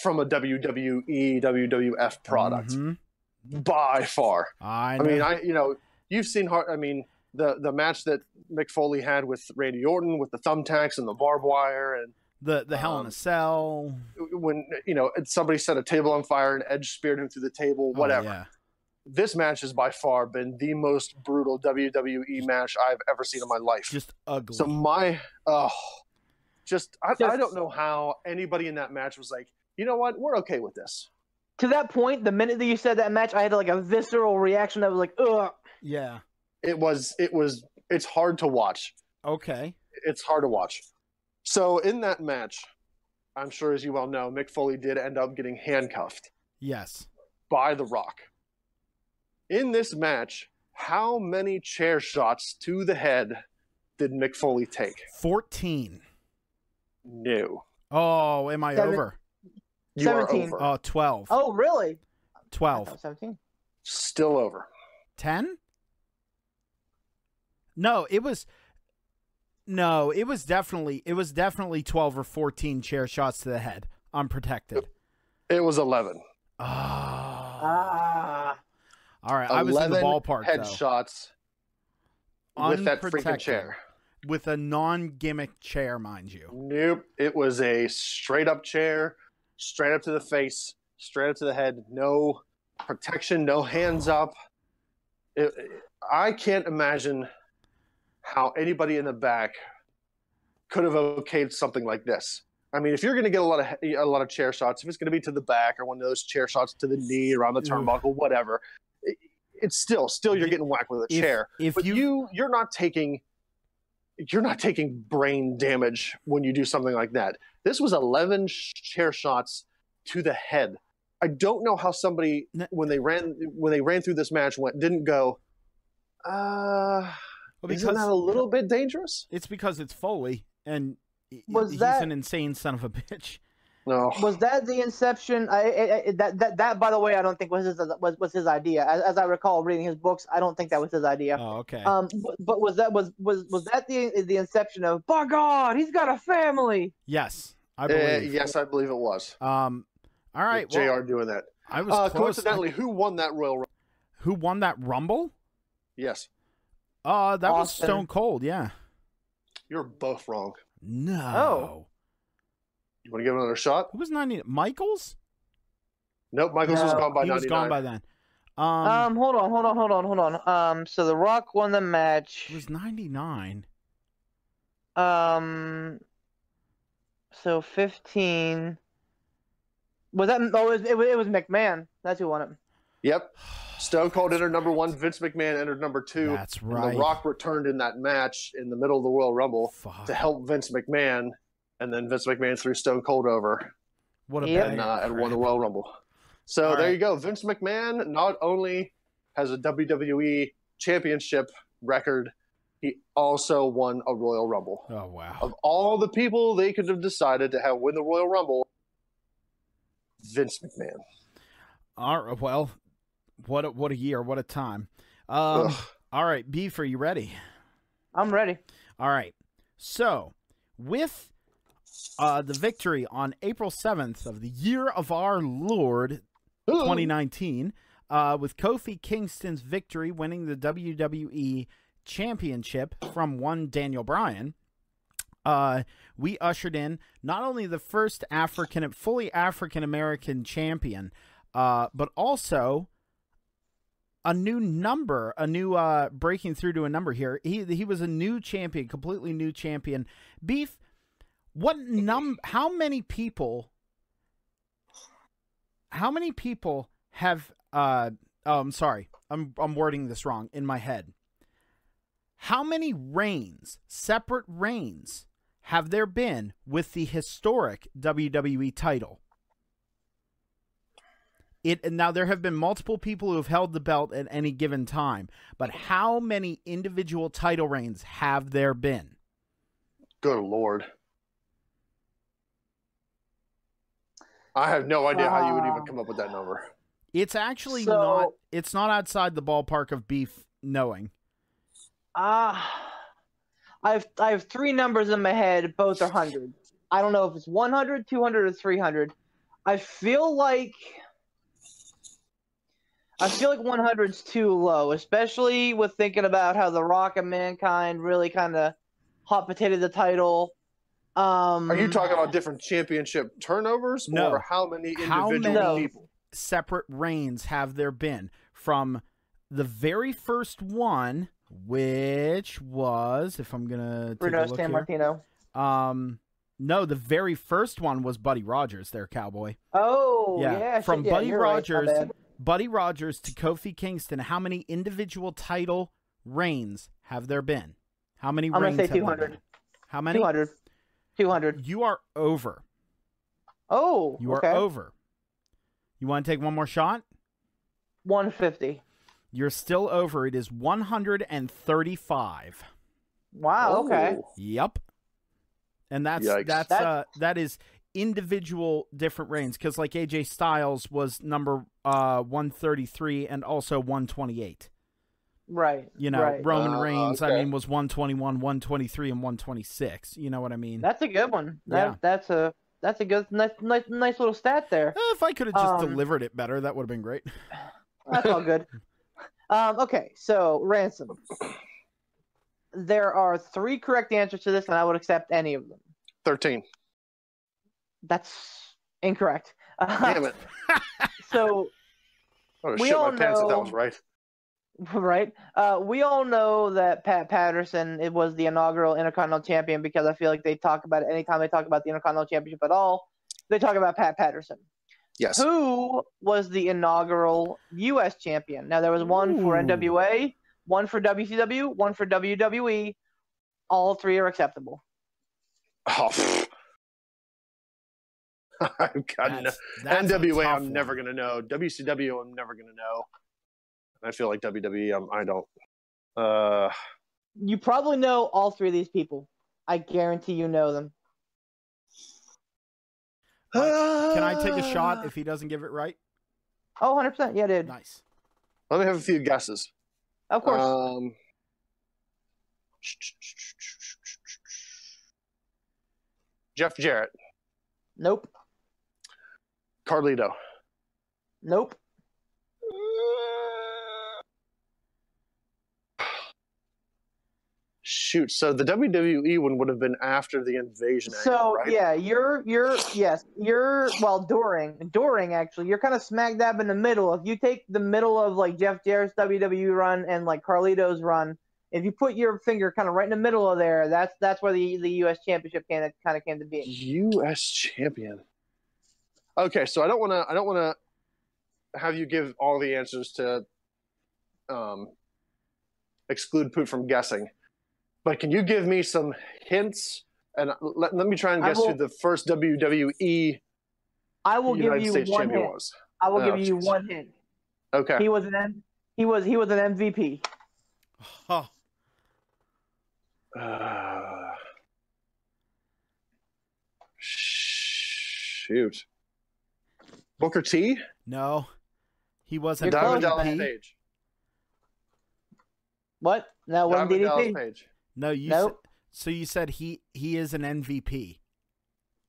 from a WWE, WWF product. By far. I mean, you've seen the match that Mick Foley had with Randy Orton with the thumbtacks and the barbed wire and the Hell in a Cell. When somebody set a table on fire and Edge speared him through the table, whatever. Yeah. This match has by far been the most brutal WWE match I've ever seen in my life. Just ugly. So I don't know how anybody in that match was like, you know what, we're okay with this. To that point, the minute that you said that match, I had like a visceral reaction that was like, ugh. Yeah. It's hard to watch. Okay. It's hard to watch. So in that match, I'm sure as you well know, Mick Foley did end up getting handcuffed. Yes. By The Rock. In this match, how many chair shots to the head did Mick Foley take? 14. No. Oh, am I over? You 17. are over. Oh, 12. Oh, really? 12. 17. Still over. 10? No, it was definitely 12 or 14 chair shots to the head, unprotected. It was 11. All right, I was in the ballpark, headshots with that freaking chair. With a non-gimmick chair, mind you. Nope. It was a straight-up chair, straight up to the face, straight up to the head. No protection, no hands up. I can't imagine how anybody in the back could have okayed something like this. I mean, if you're going to get a lot of chair shots, if it's going to be to the back or one of those chair shots to the knee, around the turnbuckle, whatever, it's still you're getting whacked with a chair. But you're not taking brain damage when you do something like that. This was 11 chair shots to the head. I don't know how somebody when they ran through this match didn't go, isn't that a little bit dangerous? It's because it's Foley and he's an insane son of a bitch. No. Was that the inception? That by the way, I don't think was his idea. As I recall reading his books, I don't think that was his idea. Oh, okay. But was that the inception of? By God, he's got a family. Yes, I believe. Yes, I believe it was. All right, JR doing that. I was close. Coincidentally, who won that Royal Rumble? Who won that Rumble? Yes. That was Stone Cold. Yeah. You're both wrong. No. Oh. You want to give it another shot? Who was 90? Michaels? Nope, Michaels was gone by 99. He was gone by then. Hold on. So The Rock won the match. It was 99. So 15. Was that? Oh, it was McMahon. That's who won it. Yep. Stone Cold entered number 1. Vince McMahon entered number 2. That's right. And The Rock returned in that match in the middle of the Royal Rumble to help Vince McMahon, and then Vince McMahon threw Stone Cold over. What a and won the Royal Rumble. So there you go. Vince McMahon not only has a WWE Championship record, he also won a Royal Rumble. Oh wow! Of all the people they could have decided to have win the Royal Rumble, Vince McMahon. All right. Well, what a year! What a time! All right, Beef, are you ready? I'm ready. All right. So, with the victory on April 7th of the year of our Lord 2019, with Kofi Kingston's victory winning the WWE Championship from one Daniel Bryan, we ushered in not only the first fully African American champion, but also a new number, breaking through to a number here. He was a new champion, completely new champion. Beef, how many people have I'm sorry. I'm wording this wrong in my head. How many reigns, separate reigns, have there been with the historic WWE title? Now, there have been multiple people who have held the belt at any given time, but how many individual title reigns have there been? Good Lord. I have no idea how you would even come up with that number. It's actually not outside the ballpark of Beef knowing. I have three numbers in my head. Both are hundreds. I don't know if it's 100, 200, or 300. I feel like 100 is too low, especially with thinking about how The Rock and Mankind really kind of hot potatoed the title. Are you talking about different championship turnovers? No. Or how many individual people? Separate reigns have there been from the very first one, which was, if I'm gonna take Bruno a look Sammartino. here, no, the very first one was Buddy Rogers, there, cowboy. Oh yeah, from shit, Buddy you're right, Rogers, my bad. Buddy Rogers to Kofi Kingston. How many individual title reigns have there been? How many? I'm reigns gonna say have there 200. been? How many? 200. 200. You are over. Oh, You are okay. over. You want to take one more shot? 150. You're still over. It is 135. Wow. Okay. Oh. Yep. And Yikes. that is individual different reigns, because like AJ Styles was number 133 and also 128. Right. You know, right. Roman Reigns, okay. I mean, was 121, 123, and 126. You know what I mean? That's a good one. Yeah. That's a good nice little stat there. If I could have just delivered it better, that would have been great. That's all good. Okay, so Ransom. There are 3 correct answers to this, and I would accept any of them. 13. That's incorrect. Damn it. So I would have We shit all my pants if that know- was right. right, we all know that Pat Patterson was the inaugural Intercontinental Champion, because I feel like they talk about it anytime they talk about the Intercontinental Championship at all. They talk about Pat Patterson. Yes. Who was the inaugural U.S. champion? Now, there was one for Ooh. NWA, one for WCW, one for WWE. All 3 are acceptable. Oh, pfft. I've got no. That's a NWA, tough I'm never one. going to know. WCW, I'm never going to know. I feel like WWE, I don't. You probably know all 3 of these people. I guarantee you know them. Can I take a shot if he doesn't give it right? Oh, 100%. Yeah, dude. Nice. Let me have a few guesses. Of course. Jeff Jarrett, Nope. Carlito. Nope. Shoot, so the WWE one would have been after the invasion. So angle, right? yeah, you're during actually, you're kind of smack dab in the middle. If you take the middle of like Jeff Jarrett's WWE run and like Carlito's run, if you put your finger kind of right in the middle of there, that's where the U.S. Championship kind of came to be. U.S. champion. Okay, so I don't want to have you give all the answers to exclude Poot from guessing. But can you give me some hints? And let me try and guess who the first WWE I will give United you States one champion hint. was. I will give Oh, you jeez. one hint. Okay. He was an MVP. Oh, Shoot. Booker T? no. He wasn't You're Diamond close, Dallas man. Page. What? No, wasn't Diamond Dallas DDP. Page. No, you Nope. so you said he is an MVP.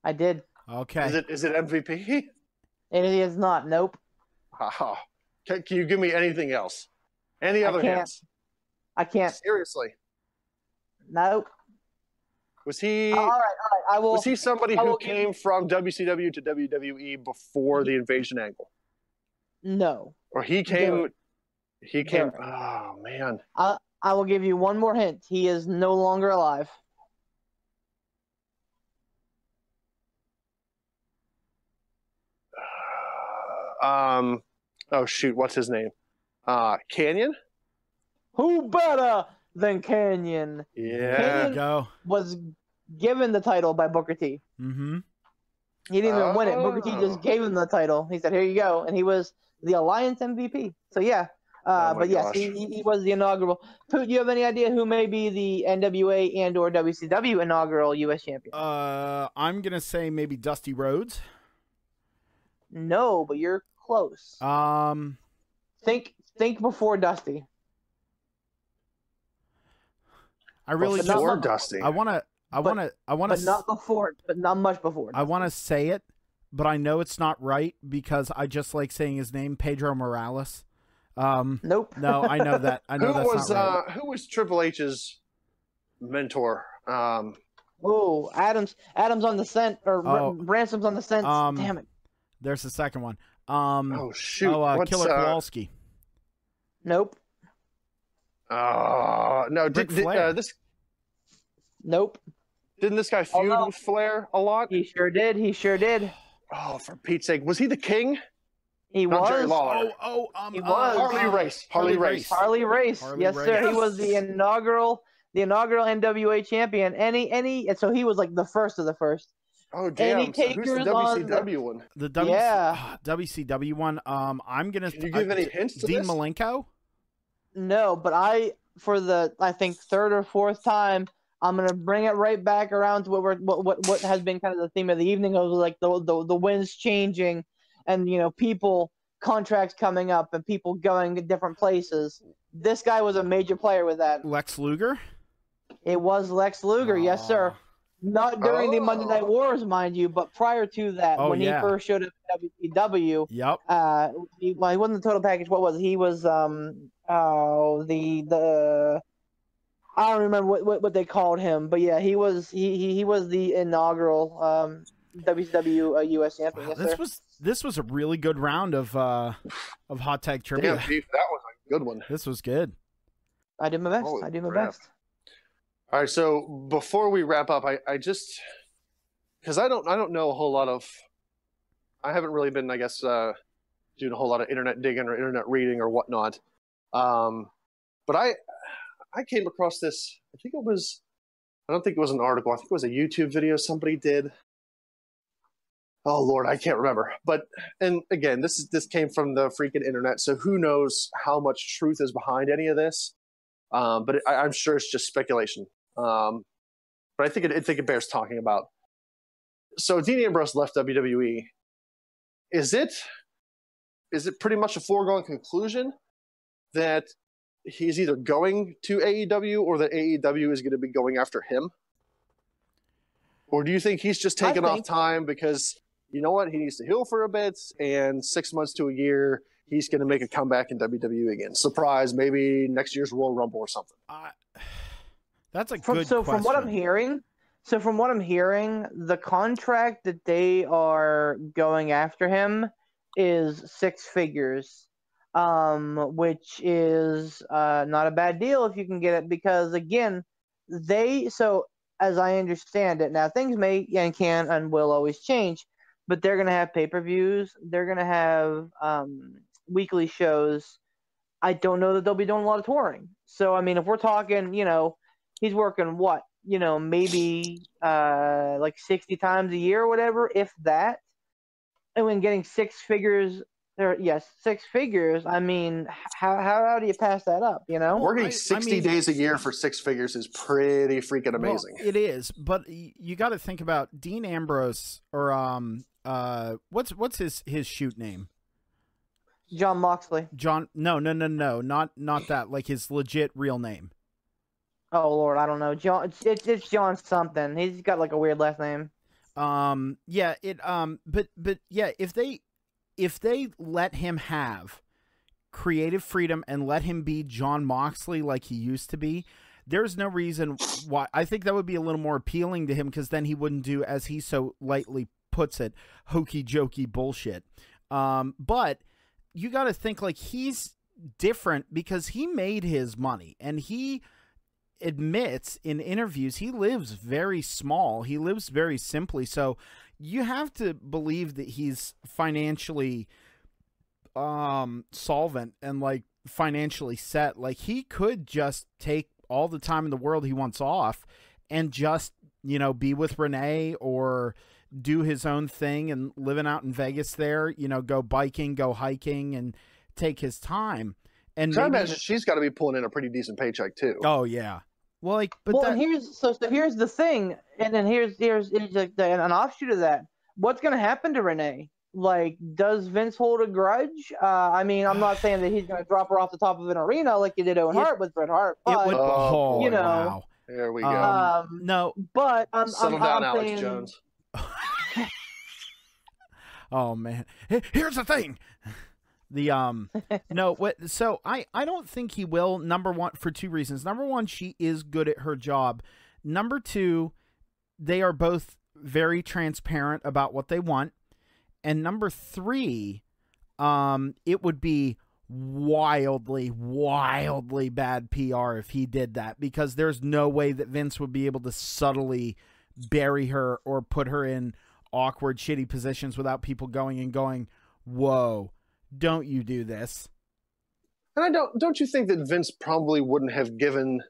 I did. Okay. Is it MVP? And it is not. Nope. Oh. Can you give me anything else? Any other can't. hints? I can't. Seriously. Nope. Was he? All right. I will. Was he somebody I who will came from WCW to WWE before the invasion angle, No. or he came? Derek. He came. Derek. Oh man. I will give you one more hint. He is no longer alive. Oh shoot, what's his name? Canyon? Who better than Canyon? Yeah. There you go. Was given the title by Booker T. Mm-hmm. He didn't even win it. Booker T Oh. just gave him the title. He said, "Here you go," and he was the Alliance MVP. So yeah, Oh my but yes, gosh. he was the inaugural. Poot, do you have any idea who may be the NWA and or WCW inaugural U.S. champion? I'm gonna say maybe Dusty Rhodes. No, but you're close. Think before Dusty. I really But not Before much- Dusty. I want to But not before. But not much before. I want to say it, but I know it's not right because I just like saying his name, Pedro Morales. Nope. No, I know that. I know Who that's was not right. who was Triple H's mentor? Oh, Adams on the scent or Oh. Ransom's on the scent. Damn it. There's the second one. Oh shoot! What's, Killer Kowalski. Nope. No, Ric Flair. Nope. Didn't this guy feud no. with Flair a lot? He sure did. Oh, for Pete's sake, was he the king? He Not Jerry was. Lawler. He was. Harley Race. Harley Race. Harley Race. Harley Yes, Race. sir. He was the inaugural NWA champion. So he was like the first of the first. Oh damn! Any So who's the takers on WCW one? The Yeah. WCW one. I'm gonna. Can you give any hints to Dean this? Malenko. No, but I think third or fourth time I'm gonna bring it right back around to what has been kind of the theme of the evening. It was like the winds changing, and people contracts coming up and people going to different places. This guy was a major player with that. Lex Luger. It was Lex Luger, yes sir. Not during the Monday Night Oh. Wars, mind you, but prior to that, Oh, when yeah. he first showed up at WCW, Yep. he wasn't the total package. What was he? He was the I don't remember what they called him, but yeah, he was the inaugural WCW US champion. Wow, Yes, this was a really good round of hot tag trivia. Damn, Chief, that was a good one. This was good. I did my best. Holy I did my crap. best. All right, so before we wrap up, I just because I don't know a whole lot of. I haven't really been, I guess, doing a whole lot of internet digging or internet reading or whatnot. But I came across this. I think it was. I don't think it was an article. I think it was a YouTube video somebody did. Oh Lord, I can't remember. But and again, this came from the freaking internet, so who knows how much truth is behind any of this? But I'm sure it's just speculation. But I think it bears talking about. So Dean Ambrose left WWE. Is it pretty much a foregone conclusion that he's either going to AEW or that AEW is going to be going after him? Or do you think he's just taking off time because you know what, he needs to heal for a bit, and 6 months to a year he's going to make a comeback in WWE again? Surprise, maybe next year's Royal Rumble or something. That's a good So question. from what I'm hearing, the contract that they are going after him is 6 figures, which is not a bad deal if you can get it, because again, as I understand it, now things may and can and will always change, but they're going to have pay-per-views, they're going to have weekly shows. I don't know that they'll be doing a lot of touring. So I mean, if we're talking, he's working what? Maybe like 60 times a year or whatever, if that. And when getting 6 figures, 6 figures, I mean, how do you pass that up, Working 60 days a year for 6 figures is pretty freaking amazing. Well, it is, but you got to think about Dean Ambrose or what's his shoot name? John Moxley. No, not that. Like his legit real name. Oh Lord, I don't know. John, it's John something. He's got like a weird last name. But yeah, if they let him have creative freedom and let him be John Moxley like he used to be, there's no reason why. I think that would be a little more appealing to him because then he wouldn't do, as he so lightly puts it, hokey jokey bullshit. But you got to think like he's different because he made his money, and he admits in interviews he lives very small. He lives very simply. So you have to believe that he's financially solvent and like financially set. Like he could just take all the time in the world he wants off and just, you know, be with Renee or do his own thing and living out in Vegas there, you know, go biking, go hiking, and take his time. And so I imagine she's got to be pulling in a pretty decent paycheck too. Oh yeah. Well, like, but and here's the thing, and then here's like an offshoot of that. What's going to happen to Renee? Like, does Vince hold a grudge? I mean, I'm not saying that he's going to drop her off the top of an arena like he did Owen Hart with Bret Hart. But, you know, wow. There we go. No, but settle down, Alex saying, Jones. Oh man, here's the thing. The no, what? So I don't think he will. Number one, for two reasons. Number one, she is good at her job. Number two, they are both very transparent about what they want. And number three, it would be wildly bad PR if he did that, because there's no way that Vince would be able to subtly bury her or put her in awkward, shitty positions without people going, whoa, don't you do this. And don't you think that Vince probably wouldn't have given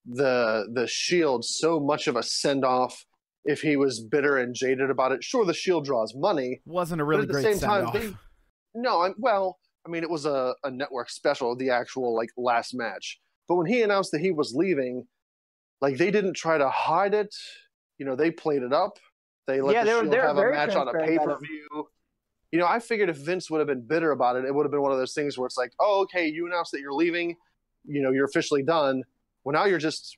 the Shield so much of a send-off if he was bitter and jaded about it? Sure, the Shield draws money. Wasn't a really great send-off. I mean, it was a network special, the actual like last match. But when he announced that he was leaving, like they didn't try to hide it. You know, they played it up. They let the Shield have a match on a pay-per-view. You know, I figured if Vince would have been bitter about it, it would have been one of those things where it's like, oh, okay, you announced that you're leaving. You know, you're officially done. Well, now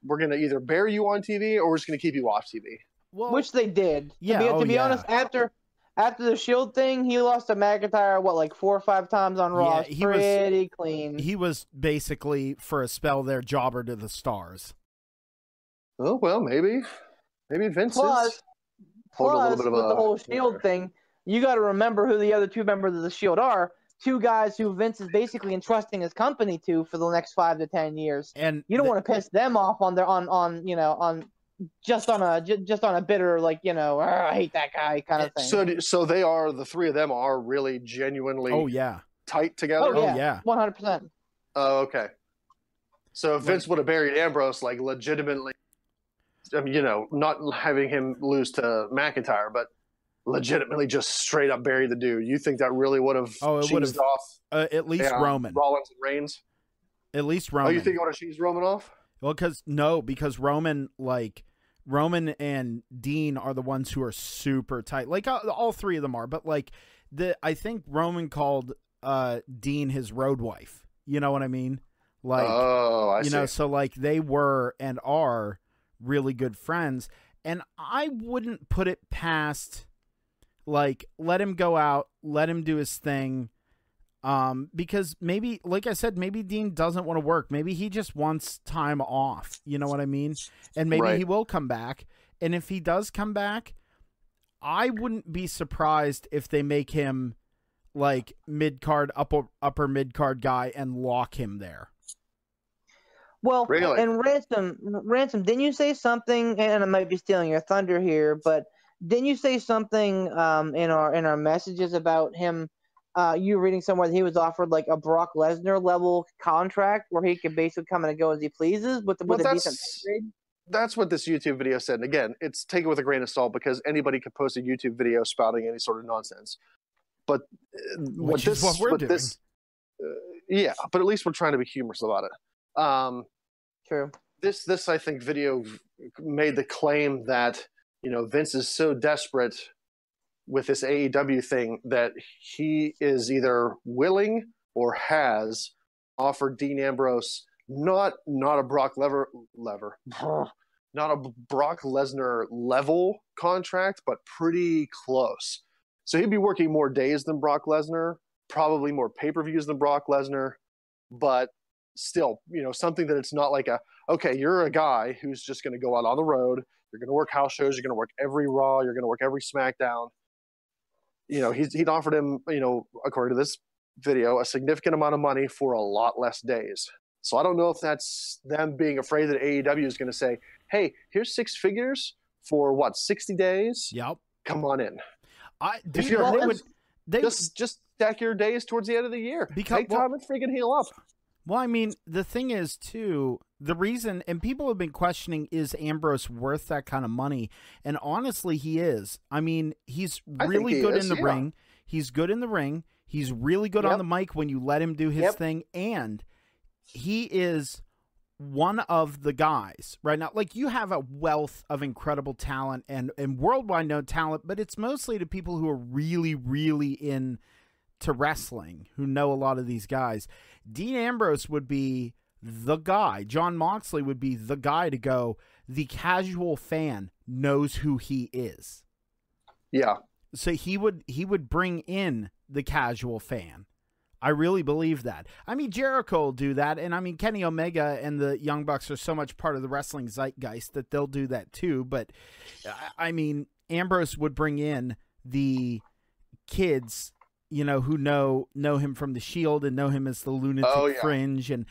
we're going to either bury you on TV or we're just going to keep you off TV. Well, which they did. Yeah. To be honest, after the Shield thing, he lost to McIntyre, like 4 or 5 times on Raw. Yeah, pretty clean. He was basically, for a spell there, jobber to the stars. Oh, well, maybe Vince is holding a little bit of with the whole Shield thing, you got to remember who the other 2 members of the Shield are. 2 guys who Vince is basically entrusting his company to for the next 5 to 10 years. And you don't want to piss them off on just on a bitter, like, you know, I hate that guy kind of thing. So the 3 of them are really genuinely tight together? Oh, yeah. 100%. Oh, okay. So if Vince would have buried Ambrose, like, legitimately, I mean, you know, not having him lose to McIntyre, but legitimately just straight up bury the dude, you think that really would have cheesed off at least Roman, Rollins and Reigns? At least Roman. Oh, you think it would have cheesed Roman off? Well, because Roman and Dean are the ones who are super tight. Like all 3 of them are, but like I think Roman called Dean his road wife. You know what I mean? Like, I see. So like they were and are really good friends, and I wouldn't put it past, like, let him go out, let him do his thing. Because maybe, like I said, maybe Dean doesn't want to work. Maybe he just wants time off. You know what I mean? And maybe he will come back. And if he does come back, I wouldn't be surprised if they make him like mid-card, upper mid-card guy and lock him there. Well, really? And Ransom, didn't you say something, and I might be stealing your thunder here, but didn't you say something in our messages about him, you reading somewhere that he was offered like a Brock Lesnar level contract where he could basically come in and go as he pleases with a decent pay grade? That's what this YouTube video said. And again, it's taken with a grain of salt because anybody could post a YouTube video spouting any sort of nonsense. But what we're doing. Yeah, but at least we're trying to be humorous about it. True. This I think video made the claim that, you know, Vince is so desperate with this AEW thing that he is either willing or has offered Dean Ambrose not a Brock not a Brock Lesnar level contract, but pretty close. So he'd be working more days than Brock Lesnar, probably more pay-per-views than Brock Lesnar, but still, something that it's not like okay, you're a guy who's just going to go out on the road. You're going to work house shows. You're going to work every Raw. You're going to work every SmackDown. He'd offered him, according to this video, a significant amount of money for a lot less days. So I don't know if that's them being afraid that AEW is going to say, hey, here's 6 figures for 60 days? Yep. Come on in. They just stack your days towards the end of the year. Take time and freaking heal up. Well, I mean, the thing is, too, the reason, and people have been questioning, is Ambrose worth that kind of money? And honestly, he is. I mean, he's really good in the ring. He's good in the ring. He's really good on the mic when you let him do his thing. And he is one of the guys right now. Like, you have a wealth of incredible talent and worldwide known talent, but it's mostly to people who are really, really into wrestling, who know a lot of these guys. Dean Ambrose would be the guy. Jon Moxley would be the guy to go, the casual fan knows who he is. Yeah. So he would bring in the casual fan. I really believe that. I mean, Jericho will do that, and I mean, Kenny Omega and the Young Bucks are so much part of the wrestling zeitgeist that they'll do that too. But I mean, Ambrose would bring in the kids, who know him from the Shield and know him as the Lunatic Fringe, and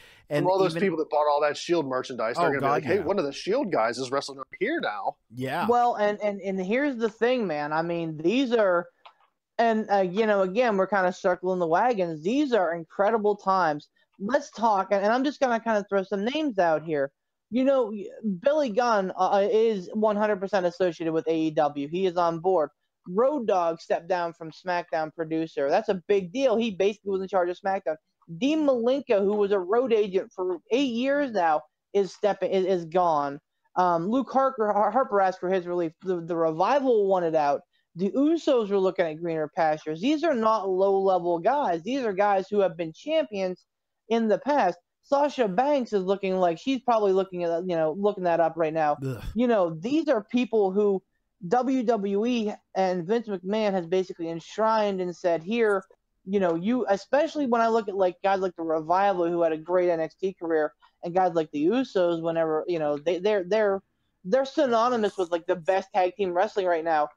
all those people that bought all that Shield merchandise, they're going to be like, hey, one of the Shield guys is wrestling up here now. Yeah. Well, and here's the thing, man. I mean, these are. And, again, we're kind of circling the wagons. These are incredible times. Let's talk, and I'm just going to kind of throw some names out here. Billy Gunn is 100% associated with AEW. He is on board. Road Dogg stepped down from SmackDown producer. That's a big deal. He basically was in charge of SmackDown. Dean Malenko, who was a road agent for 8 years now, is gone. Luke Harper asked for his relief. The Revival wanted out. The Usos were looking at greener pastures. These are not low-level guys. These are guys who have been champions in the past. Sasha Banks is looking like she's probably looking that up right now. Ugh. These are people who WWE and Vince McMahon has basically enshrined and said, here, especially when I look at like guys like the Revival who had a great NXT career and guys like the Usos, whenever, they're synonymous with like the best tag team wrestling right now.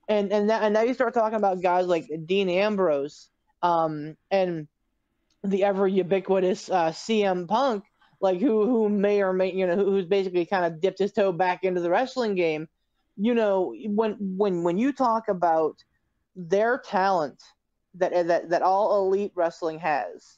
And now you start talking about guys like Dean Ambrose, and the ever ubiquitous CM Punk, like who may or may who's basically kind of dipped his toe back into the wrestling game. When you talk about their talent that all elite wrestling has,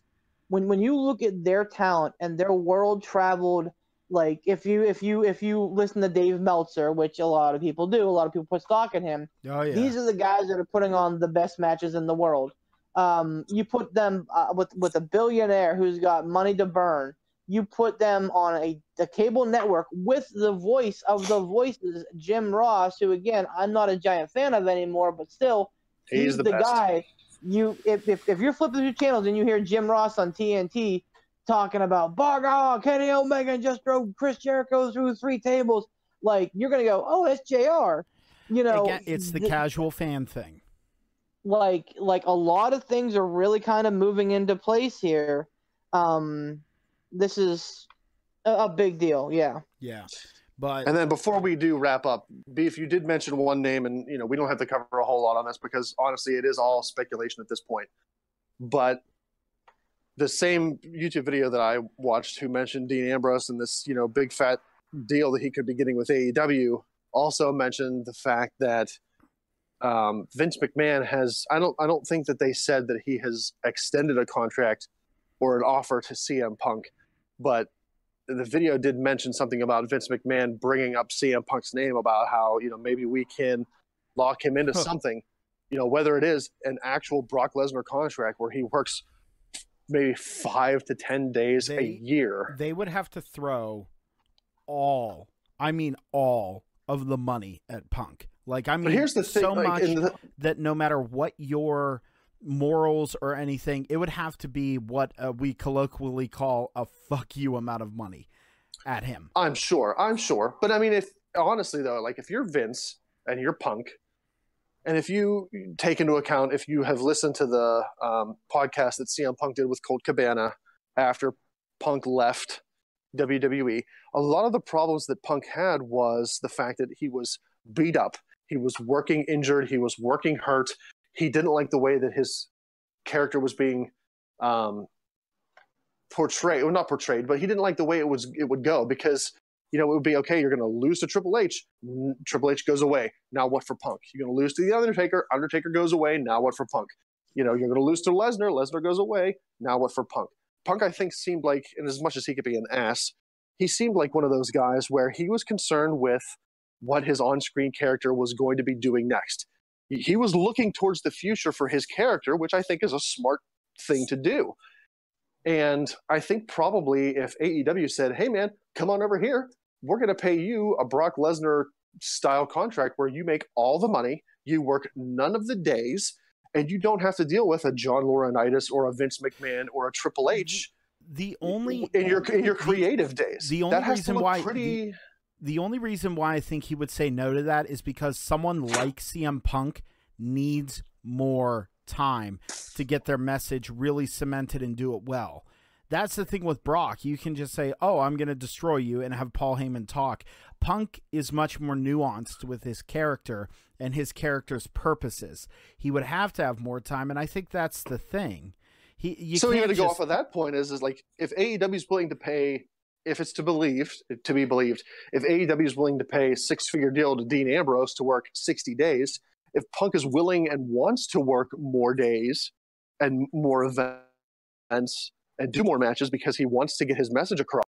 when you look at their talent and their world traveled. Like if you listen to Dave Meltzer, which a lot of people do, a lot of people put stock in him. Oh yeah. These are the guys that are putting on the best matches in the world. You put them with a billionaire who's got money to burn. You put them on a cable network with the voice of the voices, Jim Ross, who again I'm not a giant fan of anymore, but still he's the best guy. If you're flipping through channels and you hear Jim Ross on TNT talking about Kenny Omega just drove Chris Jericho through 3 tables, like you're gonna go, oh, that's JR. Again, it's the casual fan thing. Like a lot of things are really kind of moving into place here. This is a big deal, yeah. Yeah, but and then before we do wrap up, Beef, you did mention one name, and we don't have to cover a whole lot on this because honestly, it is all speculation at this point. But the same YouTube video that I watched who mentioned Dean Ambrose and this, big fat deal that he could be getting with AEW also mentioned the fact that Vince McMahon has, I don't think that they said that he has extended a contract or an offer to CM Punk, but the video did mention something about Vince McMahon bringing up CM Punk's name about how, maybe we can lock him into something, whether it is an actual Brock Lesnar contract where he works maybe 5 to 10 days a year. They would have to throw all of the money at Punk. Like, I mean, but here's the thing, so much that no matter what your morals or anything, it would have to be what we colloquially call a fuck you amount of money at him. I'm sure. But I mean, if you're Vince and you're Punk, and if you take into account, if you have listened to the podcast that CM Punk did with Colt Cabana after Punk left WWE, a lot of the problems that Punk had was the fact that he was beat up. He was working injured. He was working hurt. He didn't like the way that his character was being portrayed. Well, not portrayed, but he didn't like the way it would go because, it would be, okay, you're going to lose to Triple H. Triple H goes away. Now what for Punk? You're going to lose to The Undertaker. Undertaker goes away. Now what for Punk? You're going to lose to Lesnar. Lesnar goes away. Now what for Punk? Punk, I think, seemed like, and as much as he could be an ass, he seemed like one of those guys where he was concerned with what his on-screen character was going to be doing next. He was looking towards the future for his character, which I think is a smart thing to do. And I think probably if AEW said, hey, man, come on over here, we're going to pay you a Brock Lesnar style contract where you make all the money, you work none of the days, and you don't have to deal with a John Laurinaitis or a Vince McMahon or a Triple H. The only in your creative days. The only reason why the only reason why I think he would say no to that is because someone like CM Punk needs more time to get their message really cemented and do it well. That's the thing with Brock. You can just say, oh, I'm going to destroy you and have Paul Heyman talk. Punk is much more nuanced with his character and his character's purposes. He would have to have more time, and I think that's the thing. So even to go off of that point is like, if AEW is willing to pay, if it's to be believed, if AEW is willing to pay a six-figure deal to Dean Ambrose to work 60 days, if Punk is willing and wants to work more days and more events and do more matches because he wants to get his message across,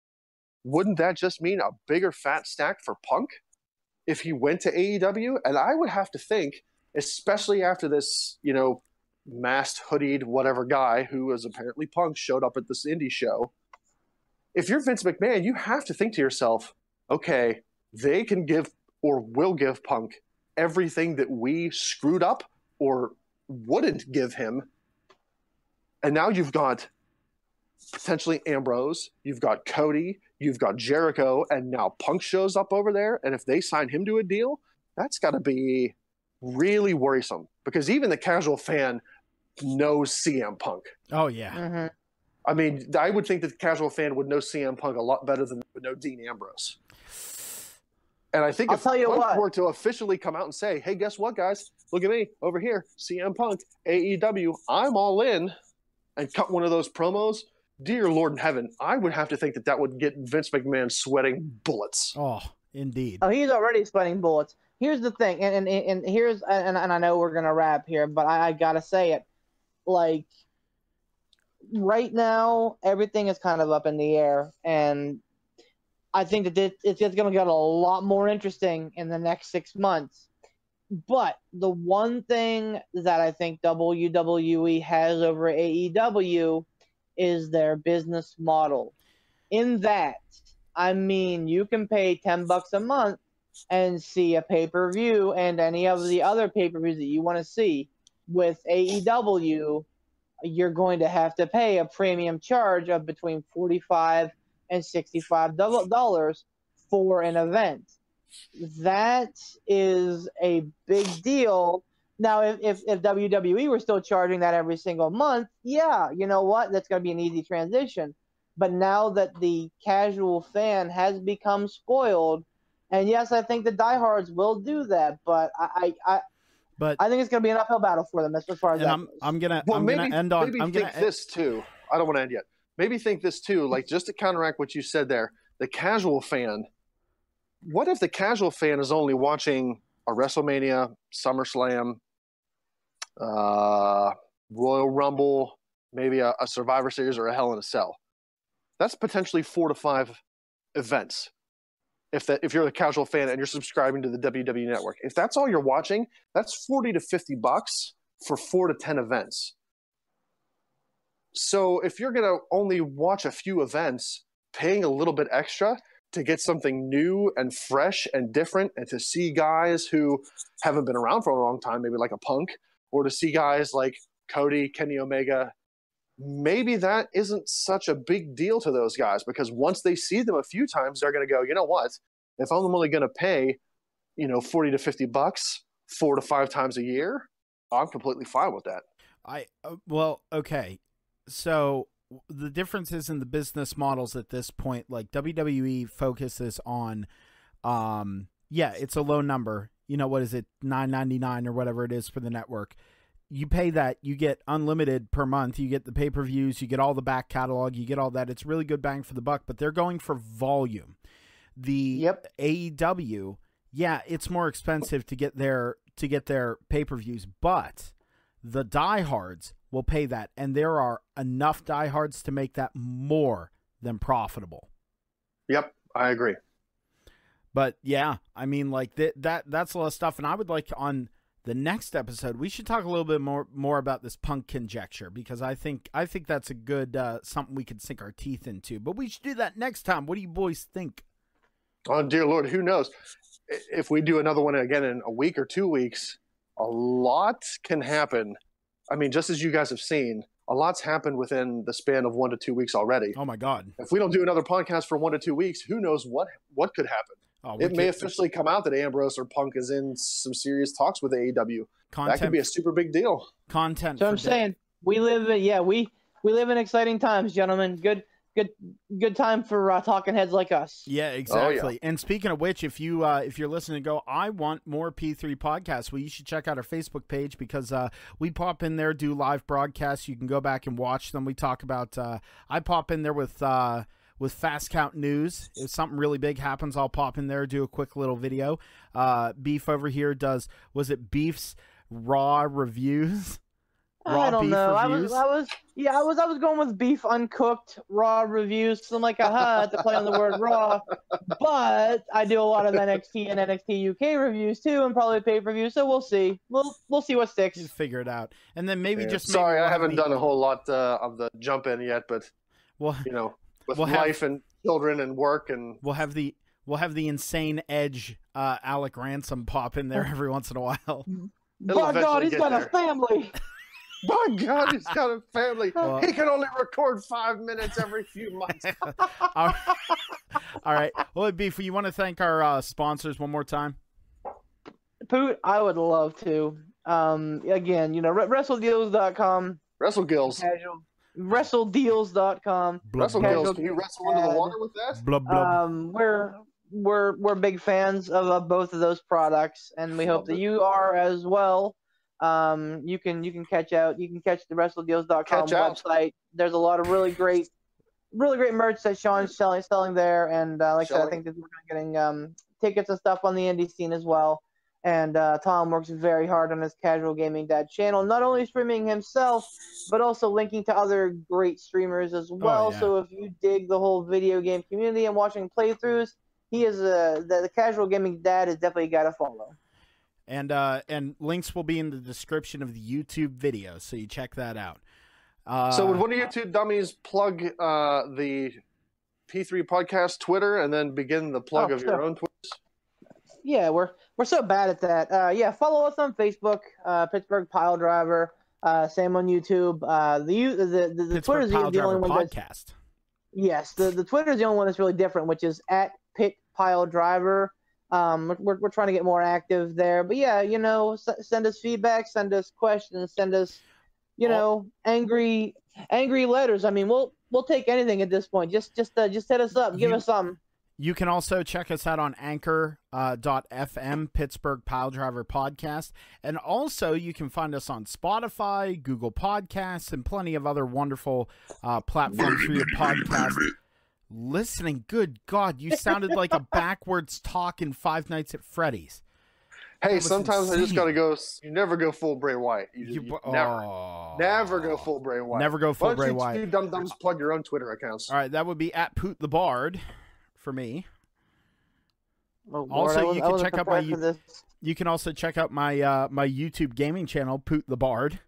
wouldn't that just mean a bigger fat stack for Punk if he went to AEW? And I would have to think, especially after this, masked, hoodied, whatever guy who was apparently Punk showed up at this indie show. If you're Vince McMahon, you have to think to yourself, okay, they can give or will give Punk everything that we screwed up or wouldn't give him. And now you've got potentially Ambrose, you've got Cody, you've got Jericho, and now Punk shows up over there. And if they sign him to a deal, that's got to be really worrisome because even the casual fan knows CM Punk. Oh, yeah. Mm-hmm. I mean, I would think that the casual fan would know CM Punk a lot better than they would know Dean Ambrose. And I think if Punk were to officially come out and say, hey, guess what, guys? Look at me over here, CM Punk, AEW, I'm all in, and cut one of those promos, dear Lord in heaven, I would have to think that that would get Vince McMahon sweating bullets. Oh, indeed. Oh, he's already sweating bullets. Here's the thing, and here's, and I know we're going to wrap here, but I got to say it. Like, right now, everything is kind of up in the air, and I think that it's going to get a lot more interesting in the next 6 months. But the one thing that I think WWE has over AEW is their business model. In that, I mean, you can pay $10 a month and see a pay-per-view and any of the other pay-per-views that you want to see. With AEW, you're going to have to pay a premium charge of between $45 and $65 for an event. That is a big deal. Now, if WWE were still charging that every single month, yeah, you know what? That's going to be an easy transition. But now that the casual fan has become spoiled, and yes, I think the diehards will do that, but I think it's going to be an uphill battle for them as far as that goes. I'm gonna end on. Maybe think this too. I don't want to end yet. Maybe think this too, like just to counteract what you said there. The casual fan. What if the casual fan is only watching a WrestleMania, SummerSlam, Royal Rumble, maybe a Survivor Series or a Hell in a Cell? That's potentially 4 to 5 events. If you're a casual fan and you're subscribing to the WWE Network, if that's all you're watching, that's $40 to $50 for 4 to 10 events. So if you're going to only watch a few events, paying a little bit extra to get something new and fresh and different, and to see guys who haven't been around for a long time, maybe like a Punk, or to see guys like Cody, Kenny Omega, maybe that isn't such a big deal to those guys, because once they see them a few times, they're going to go, you know what? If I'm only going to pay, $40 to $50 4 to 5 times a year, I'm completely fine with that. Well, okay. So the difference is in the business models at this point. Like WWE focuses on, it's a low number. You know, what is it, $9.99 or whatever it is for the network. You pay that, you get unlimited per month. You get the pay-per-views, you get all the back catalog, you get all that. It's really good bang for the buck, but they're going for volume. The AEW, it's more expensive to get their pay-per-views, but the diehards will pay that, and there are enough diehards to make that more than profitable. Yep, I agree. But yeah, I mean, like that's a lot of stuff, and I would like on the next episode we should talk a little bit more about this Punk conjecture, because I think that's a good something we could sink our teeth into. But we should do that next time. What do you boys think? Oh dear Lord, who knows? If we do another one again in a week or 2 weeks, a lot can happen. I mean, just as you guys have seen, a lot's happened within the span of 1 to 2 weeks already. Oh my God! If we don't do another podcast for 1 to 2 weeks, who knows what could happen? It may officially come out that Ambrose or Punk is in some serious talks with AEW. That could be a super big deal. Content. So I'm saying we live in exciting times, gentlemen. Good time for talking heads like us. Yeah, exactly. Oh, yeah. And speaking of which, if you're listening and go, I want more P3 podcasts, well, you should check out our Facebook page, because we pop in there, do live broadcasts. You can go back and watch them. We talk about I pop in there with Fast Count News. If something really big happens, I'll pop in there, do a quick little video. Beef over here does, was it Beef's Raw reviews? I don't know. Reviews? I was going with Beef Uncooked Raw reviews. So I'm like, I had to play on the word Raw. But I do a lot of NXT and NXT UK reviews too, and probably pay-per-view. So we'll see. We'll see what sticks. You figure it out, and then maybe Sorry, I haven't done a whole lot of the jump in yet, but with life and children and work, and we'll have the insane Edge Alec Ransom pop in there every once in a while. By God, he's got a family. By God, he's got a family. He can only record 5 minutes every few months. All right. Well, Beef, you want to thank our sponsors one more time? Poot, I would love to. Again, WrestleDeals.com. WrestleGills. WrestleDeals.com. WrestleGills. Can you wrestle under the water with that? Blub, blub. We're big fans of both of those products, and we hope that you are as well. You can catch the WrestleDeals.com website. There's a lot of really great merch that Sean's selling there, and like I said, I think that we're getting tickets and stuff on the indie scene as well. And Tom works very hard on his Casual Gaming Dad channel, not only streaming himself, but also linking to other great streamers as well. So if you dig the whole video game community and watching playthroughs, he is the Casual Gaming Dad is definitely a guy to follow. And links will be in the description of the YouTube video, so you check that out. So would one of you two dummies plug the P3 podcast Twitter and then begin the plug of your own Twitters? Yeah, we're so bad at that. Follow us on Facebook, Pittsburgh Piledriver. Same on YouTube. The Twitter is the only one podcast. Yes, the Twitter is the only one that's really different, which is at Pit Piledriver. We're trying to get more active there, but send us feedback, send us questions, send us, angry letters. I mean, we'll take anything at this point. Just hit us up, give us something. You can also check us out on Anchor.fm, Pittsburgh Piledriver Podcast, and also you can find us on Spotify, Google Podcasts, and plenty of other wonderful platforms for your podcast listening. Good God, you sounded like a backwards talk in Five Nights at Freddy's. Hey, sometimes I just gotta go. You never go full Bray Wyatt. Never go full Bray Wyatt. Never go full Bray Wyatt. You dum-dums plug your own Twitter accounts. All right, that would be at Poot the Bard for me. Oh, Lord, also, you can check out you can also check out my my YouTube gaming channel, Poot the Bard.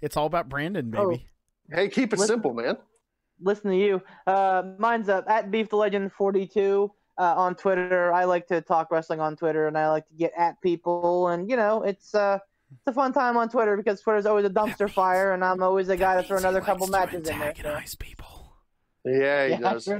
It's all about Brandon, baby. Hey, keep it simple, man. Listen to you. Mine's up at Beef the Legend 42 on Twitter. I like to talk wrestling on Twitter, and I like to get at people. And it's a fun time on Twitter because Twitter's always a dumpster fire, and I'm always a guy to throw another couple matches in there. Antagonize people. Yeah, he does. Sure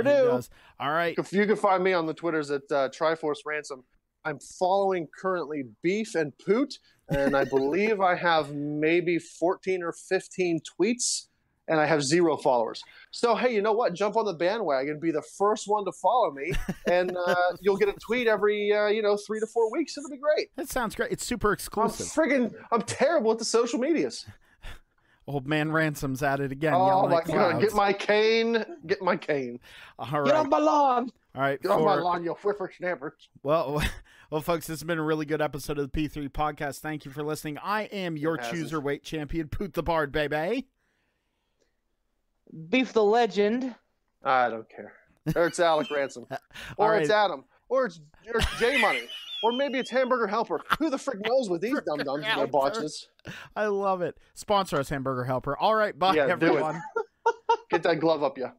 do. All right. You can find me on the Twitters at Triforce Ransom. I'm following currently Beef and Poot, and I believe I have maybe 14 or 15 tweets and I have 0 followers. So, hey, you know what? Jump on the bandwagon, be the first one to follow me, and you'll get a tweet every 3 to 4 weeks. It'll be great. That sounds great. It's super exclusive. I'm terrible at the social medias. Old man Ransom's at it again. Oh my like God! clouds. Get my cane. Get my cane. All right. Get off my lawn. All right. Get off my lawn, you whippersnappers. Well, folks, this has been a really good episode of the P3 Podcast. Thank you for listening. I am your Chooserweight champion, Poot the Bard, baby. Beef the Legend. I don't care. Or it's Alec Ransom. Or right. it's Adam. Or it's J Money. Or maybe it's Hamburger Helper. Who the frick knows with these dum-dums and their botches? I love it. Sponsor us, Hamburger Helper. All right, bye, Yeah, everyone. Get that glove up, yeah.